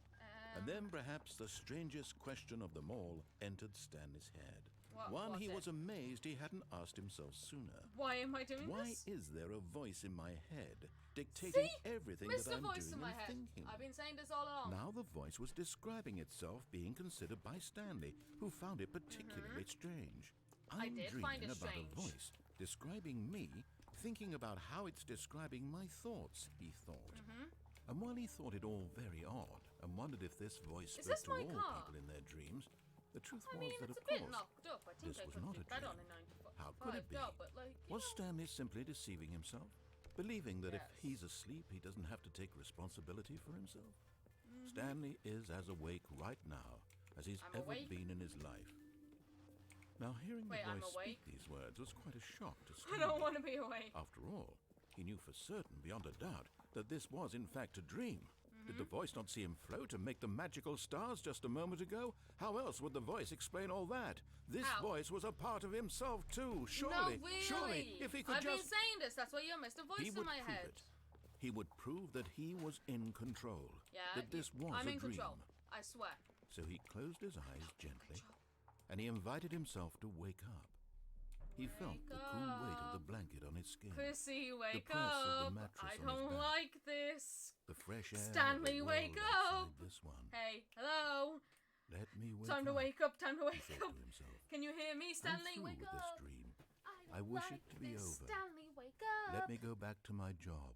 And then perhaps the strangest question of them all entered Stanley's head. One What's he it? was amazed he hadn't asked himself sooner. Why am I doing Why this? is there a voice in my head dictating See? everything Mr. that I'm Voice doing in my and head. thinking? I've been saying this all along. Now the voice was describing itself being considered by Stanley, who found it particularly strange. I I'm did dreaming find it about strange. a voice describing me, thinking about how it's describing my thoughts, he thought. And while he thought it all very odd and wondered if this voice Is spoke this to my all car? people in their dreams, the truth I was mean, that it's of a bit course knocked up. I think this I was could not do a better dream. on a 95 How could it be? job, but like, you Was know. Stanley simply deceiving himself? Believing that if Yes. he's asleep, he doesn't have to take responsibility for himself? Stanley is as awake right now as he's I'm ever awake. been in his life. Now, hearing Wait, the I'm voice speak awake? these words was quite a shock to I Stanley. don't want to be awake. After all, he knew for certain, beyond a doubt, that this was in fact a dream. Did the voice not see him float and make the magical stars just a moment ago? How else would the voice explain all that? This How? voice was a part of himself too. Surely, no, really. surely, if he could I've been just... saying this. That's why you're Mr. Voice He in would my prove head. it. He would prove that he was in control. Yeah, that this was I'm a in dream. control. I swear. So he closed his eyes gently, and he invited himself to wake up. He felt the cool weight of the blanket on his skin, Chrissy, wake press of the up. mattress I on his don't back. like this. the fresh air. Stanley, of the wake world outside up. This one. Hey, hello. Let me wake Time to up. wake up. Time to He wake thought up. to himself. Can you hear me, Stanley? I'm through Wake with up. this dream. I don't wish like it to be this. over. Stanley, wake up. Let me go back to my job.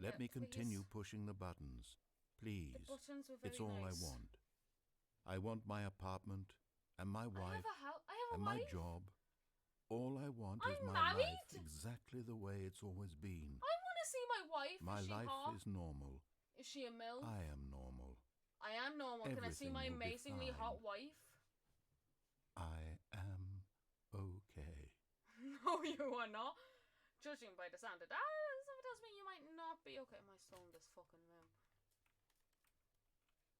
Let Yeah, me continue please. pushing the buttons. Please. The buttons were very It's all nice. I want. I want my apartment and my I wife have a house. I have a and my wife. job. All I want is I'm my life married. exactly the way it's always been. I want to see my wife. My is she life hot? is normal. Is she a MILF? I am normal. I am normal. Can I see Everything my will be amazingly fine. hot wife? I am okay. No, you are not. Judging by the sound of that, something tells me you might not be okay. Am I still in this fucking room?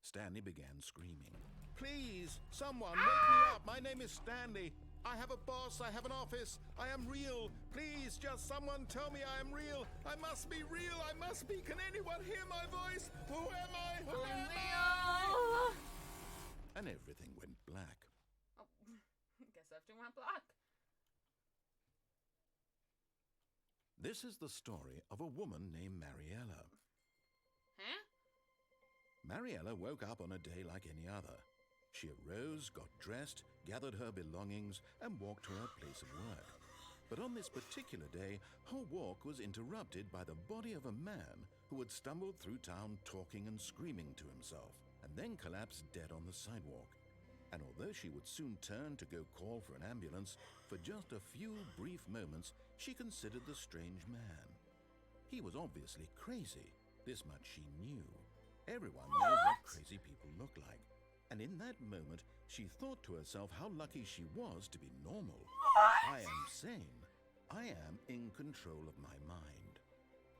Stanley began screaming. Please, someone, wake me up. My name is Stanley. I have a boss. I have an office. I am real. Please, just someone tell me I am real. I must be real. I must be. Can anyone hear my voice? Who am I? Who I'm am I? real. And everything went black. Oh, guess everything went black. This is the story of a woman named Mariella. Huh? Mariella woke up on a day like any other. She arose, got dressed, gathered her belongings, and walked to her place of work. But on this particular day, her walk was interrupted by the body of a man who had stumbled through town talking and screaming to himself, and then collapsed dead on the sidewalk. And although she would soon turn to go call for an ambulance, for just a few brief moments she considered the strange man. He was obviously crazy. This much she knew. Everyone knows what crazy people look like. And in that moment, she thought to herself how lucky she was to be normal. I am sane. I am in control of my mind.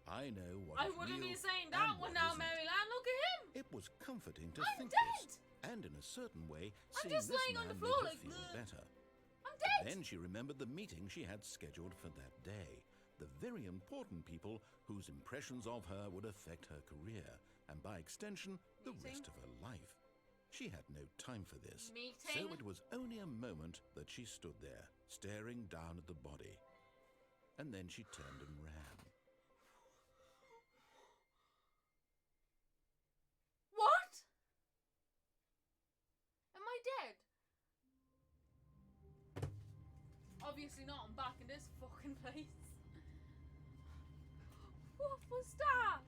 I know what I is wouldn't real be saying and that what one now, isn't. Maryland. Look at him. It was comforting to I'm think dead. this. And in a certain way, I'm seeing just this laying man on the made floor her like, feel "Ugh." better. I'm dead. Then she remembered the meeting she had scheduled for that day. The very important people whose impressions of her would affect her career, and by extension, the Meeting? rest of her life. She had no time for this. Meeting? So it was only a moment that she stood there, staring down at the body. And then she turned and ran. What? Am I dead? Obviously not. I'm back in this fucking place. What was that?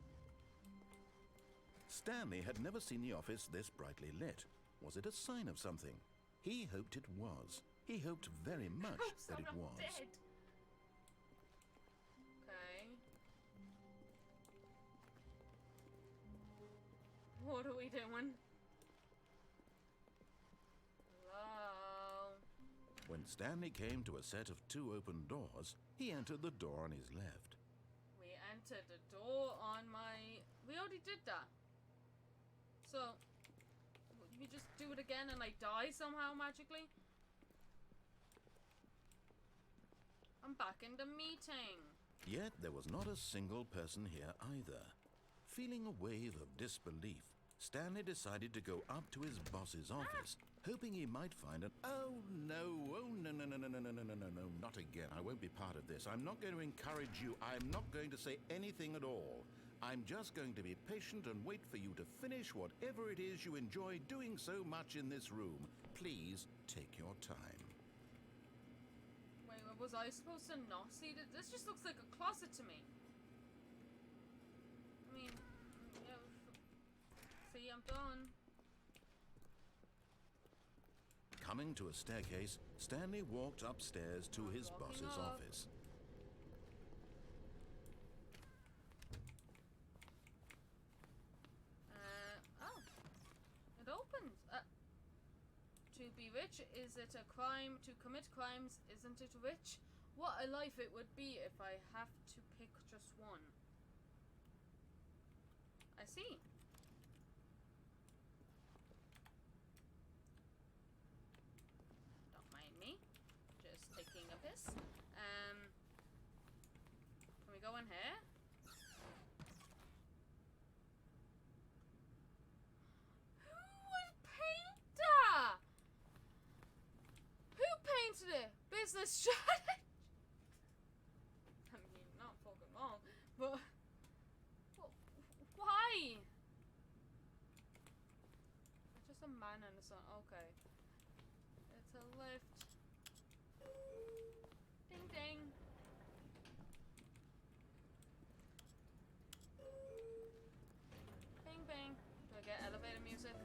Stanley had never seen the office this brightly lit. Was it a sign of something? He hoped it was. He hoped very much that it I'm was. dead. Okay. What are we doing? Hello. When Stanley came to a set of two open doors, he entered the door on his left. We entered the door on my... We already did that. So, you just do it again and I die somehow magically? I'm back in the meeting. Yet there was not a single person here either. Feeling a wave of disbelief, Stanley decided to go up to his boss's office, hoping he might find an... Oh, no, not again. I won't be part of this. I'm not going to encourage you. I'm not going to say anything at all. I'm just going to be patient and wait for you to finish whatever it is you enjoy doing so much in this room. Please take your time. Wait, was I supposed to not see that? This just looks like a closet to me. I mean, yeah, see, I'm done. Coming to a staircase, Stanley walked upstairs to his boss's office. It opens. To be rich, is it a crime? To commit crimes, isn't it rich? What a life it would be if I have to pick just one. I see. Don't mind me. Just taking a piss. Can we go in here? Who would paint that? Who painted it? Business strategy. I mean, not fucking wrong, but why? It's just a man and a sun. Okay. It's a lift. Ding ding. Bing bing. Do I get elevator music?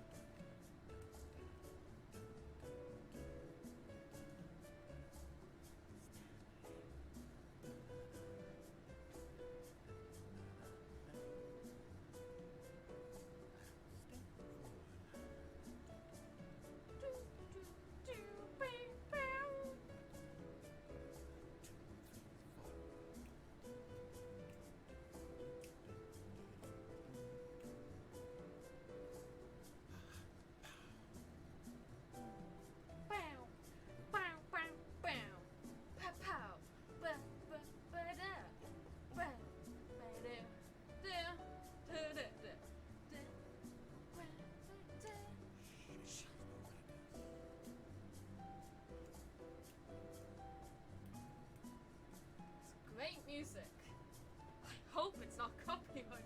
Great music. I hope it's not copyrighted.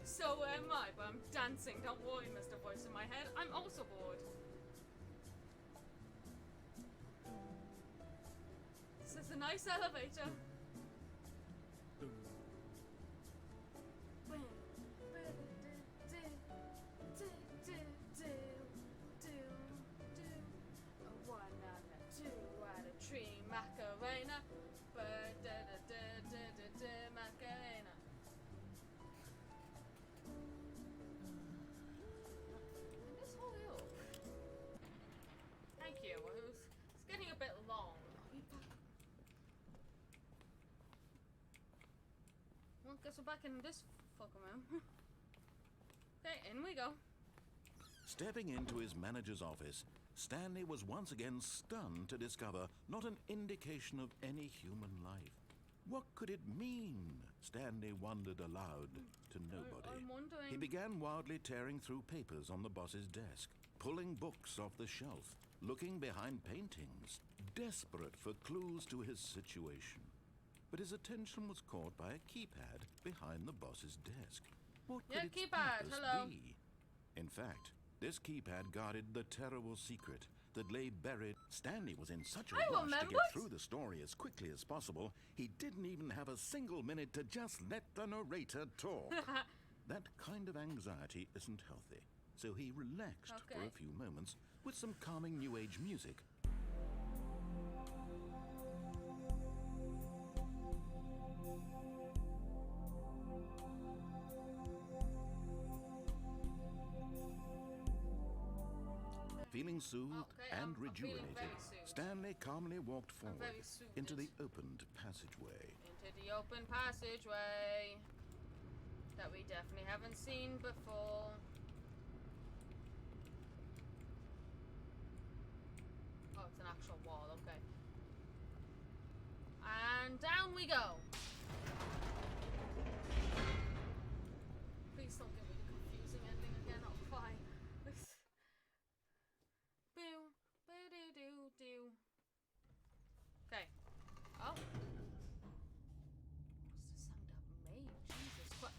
So am I, but I'm dancing. Don't worry, Mr. Voice in my head. I'm also bored. This is a nice elevator. One and a two and a three Macarena. Macarena. This hurry up. Thank you. It's getting a bit long. Well, guess we're back in this fucking room. Okay, in we go. Stepping into his manager's office, Stanley was once again stunned to discover not an indication of any human life. What could it mean? Stanley wondered aloud to nobody. I'm wondering. He began wildly tearing through papers on the boss's desk, pulling books off the shelf, looking behind paintings, desperate for clues to his situation. But his attention was caught by a keypad behind the boss's desk. What could its keypad, purpose hello. be? In fact, this keypad guarded the terrible secret that lay buried. Stanley was in such a rush to get through the story as quickly as possible, he didn't even have a single minute to just let the narrator talk. That kind of anxiety isn't healthy, so he relaxed for a few moments with some calming New Age music. Feeling Feeling soothed Okay, and I'm feeling rejuvenated, very soothed. Stanley calmly walked forward very soothed. into the opened passageway. Into the open passageway that we definitely haven't seen before. Oh, it's an actual wall, okay. And down we go. Please don't give me the confusing ending again, I'll cry. Boo, boo-doo-doo-doo. Okay. Oh. What's the sound that made? Jesus Christ.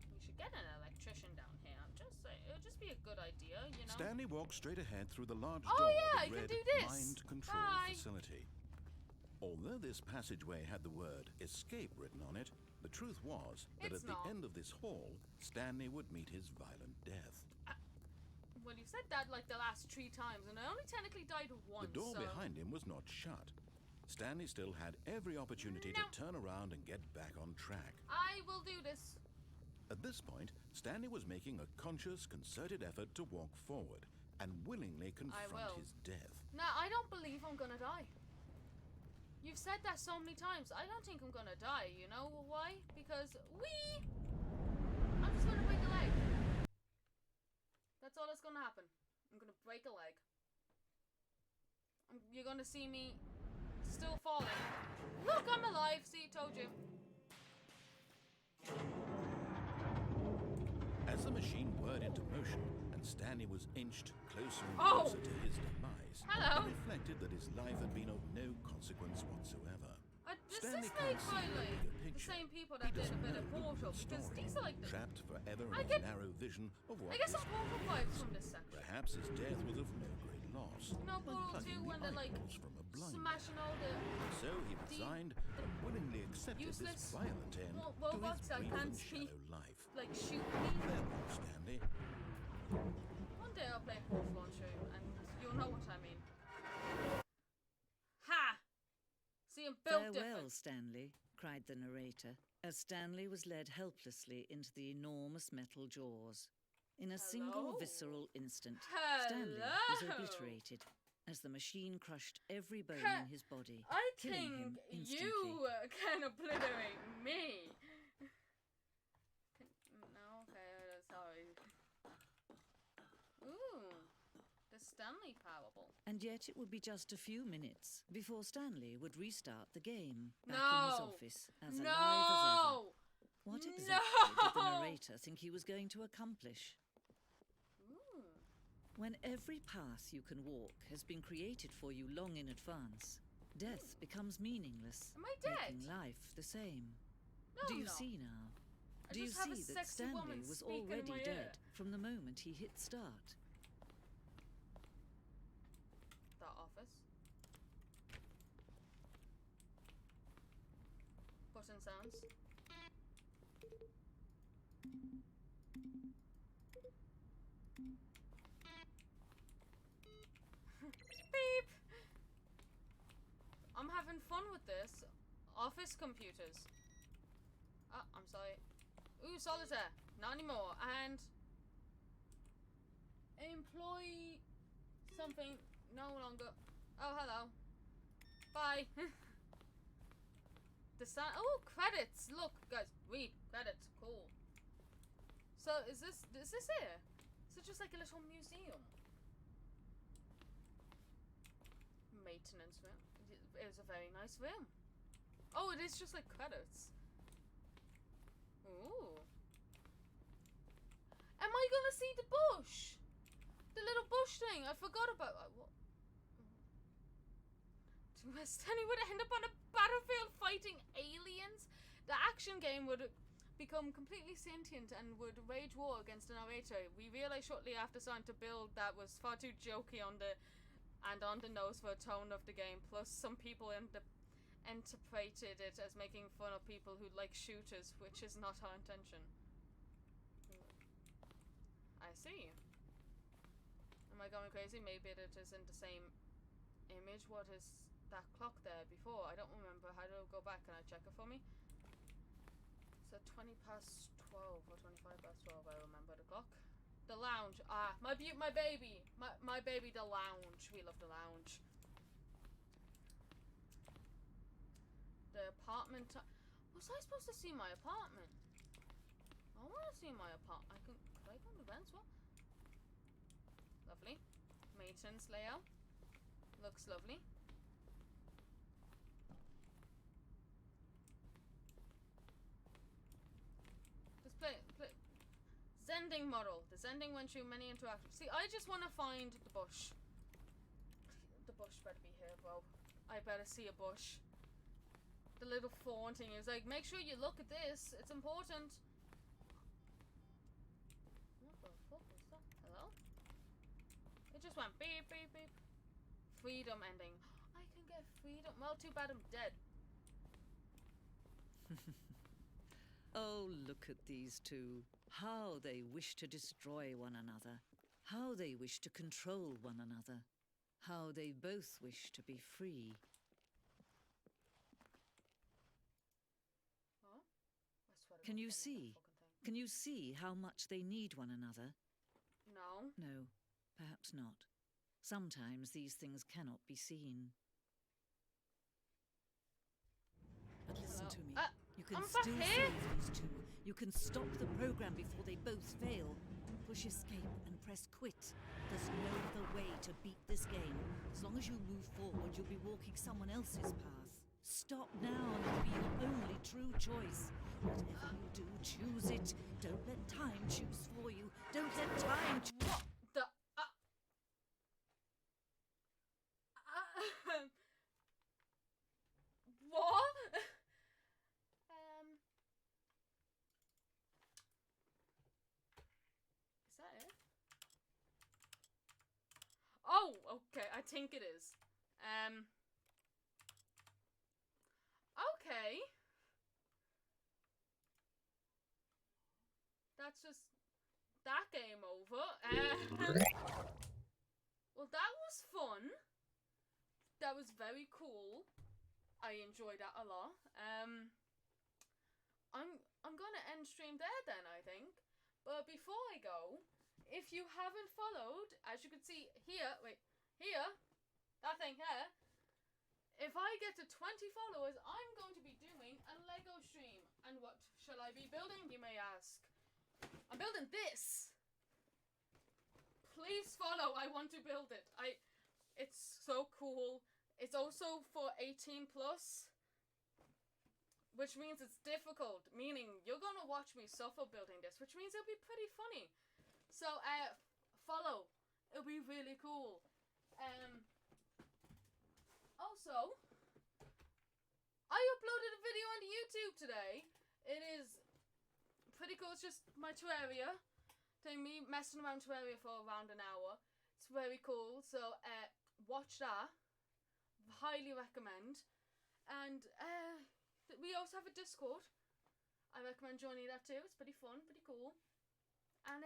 We should get an electrician down here. I'm just saying, it would just be a good idea, you know? Stanley walked straight ahead through the large Oh, door yeah, I that can read do this. Mind Control Bye. Facility. Although this passageway had the word escape written on it, the truth was that It's at the not. end of this hall, Stanley would meet his violent death. Well, you said that like the last 3 times, and I only technically died once. The door so... behind him was not shut. Stanley still had every opportunity No. to turn around and get back on track. I will do this. At this point, Stanley was making a conscious, concerted effort to walk forward and willingly confront will. his death. Now, I don't believe I'm gonna die. You've said that so many times. I don't think I'm gonna die, you know why? Because I'm just gonna break a leg. That's all that's gonna happen. I'm gonna break a leg. You're gonna see me still falling. Look, I'm alive. See, told you. As the machine whirred into motion and Stanley was inched closer and Oh! closer to his demise, Hello. he reflected that his life had been of no consequence whatsoever. Does Stanley this make can't see by the like bigger the picture. same people He that did a doesn't bit know of the Portal? full Because story. these are like the. Trapped forever I in get- his narrow vision of what I get this some Portal vibes from this section. Perhaps his death was of no great loss. No, like Portal plugging 2 the when they're like eyeballs from a blind smashing all the. So he resigned and willingly accepted this useless violent end robots to that his brief can't and speak. shallow life. Like shoot me. Farewell, Stanley. One day I'll play Portal on stream and you'll know what I mean. Ha! See, I'm built Farewell, different. Stanley, cried the narrator, as Stanley was led helplessly into the enormous metal jaws. In a single Hello? visceral instant, Hello? Stanley was obliterated as the machine crushed every bone in his body, I killing think him instantly. you can obliterate me. No, okay, sorry. Ooh, the Stanley Powerball. And yet it would be just a few minutes before Stanley would restart the game back in his No. office as alive as ever. No! What No. exactly did the narrator think he was going to accomplish? Ooh. When every path you can walk has been created for you long in advance, death becomes meaningless, Am I dead? making life the same. No, Do you no. see now? I Do you just have a see that sexy woman Stanley was speak in already my dead ear. from the moment he hit start? The office. Button sounds. Beep! I'm having fun with this. Office computers. Oh, I'm sorry. Ooh, solitaire. Not anymore. And employee something no longer. Oh, hello. Bye. Oh, credits. Look, guys, read credits. Cool. So, is this it? Is it just like a little museum? Maintenance room. It was a very nice room. Oh, it is just like credits. Ooh. Am I gonna see the bush? The little bush thing. I forgot about. What? Stanley would end up on a battlefield fighting aliens. The action game would become completely sentient and would wage war against the narrator. We realized shortly after starting to build that was far too jokey on the nose for a tone of the game. Plus, some people interpreted it as making fun of people who like shooters, which is not our intention. I see. Am I going crazy? Maybe it isn't the same image. What is that clock there before? I don't remember. How do I go back? Can I check it for me? So 20 past 12 or 25 past 12. I remember the clock. The lounge. Ah, my baby. My baby, the lounge. We love the lounge. The apartment. Was I supposed to see my apartment? I want to see my apartment. Could I go to events? What? Lovely. Maintenance layout. Looks lovely. Let's play. Zending model. The Zending went through many interactions. See, I just want to find the bush. The bush better be here, bro. I better see a bush. The little fawn thing is like, make sure you look at this. It's important. What the fuck was that? Hello? It just went beep, beep, beep. Freedom ending. I can get freedom. Well, too bad I'm dead. Oh, look at these two. How they wish to destroy one another. How they wish to control one another. How they both wish to be free. Huh? I swear to Can God, you I made that see? fucking thing. Can you see how much they need one another? No. No, perhaps not. Sometimes these things cannot be seen. But listen to me. You can I'm back still here. save these two. You can stop the program before they both fail. Push escape and press quit. There's no other way to beat this game. As long as you move forward, you'll be walking someone else's path. Stop now and it'll be your only true choice. Whatever you do, choose it. Don't let time choose for you. Don't let time What the? What? Is that it? Oh, okay. I think it is. Okay. That's just that game over. Well, that was fun. That was very cool. I enjoyed that a lot. I'm gonna end stream there then, I think. But before I go, if you haven't followed, as you can see here, that thing here. If I get to 20 followers, I'm going to be doing a Lego stream. And what shall I be building, you may ask? I'm building this. Please follow. I want to build it. It's so cool. It's also for 18 plus, which means it's difficult, meaning you're gonna watch me suffer building this, which means it'll be pretty funny. So follow. It'll be really cool. Also, I uploaded a video on YouTube today. It is pretty cool. It's just my Terraria. Doing me messing around Terraria for around an hour. It's very cool. So watch that. Highly recommend. And we also have a Discord. I recommend joining that too. It's pretty fun, pretty cool. And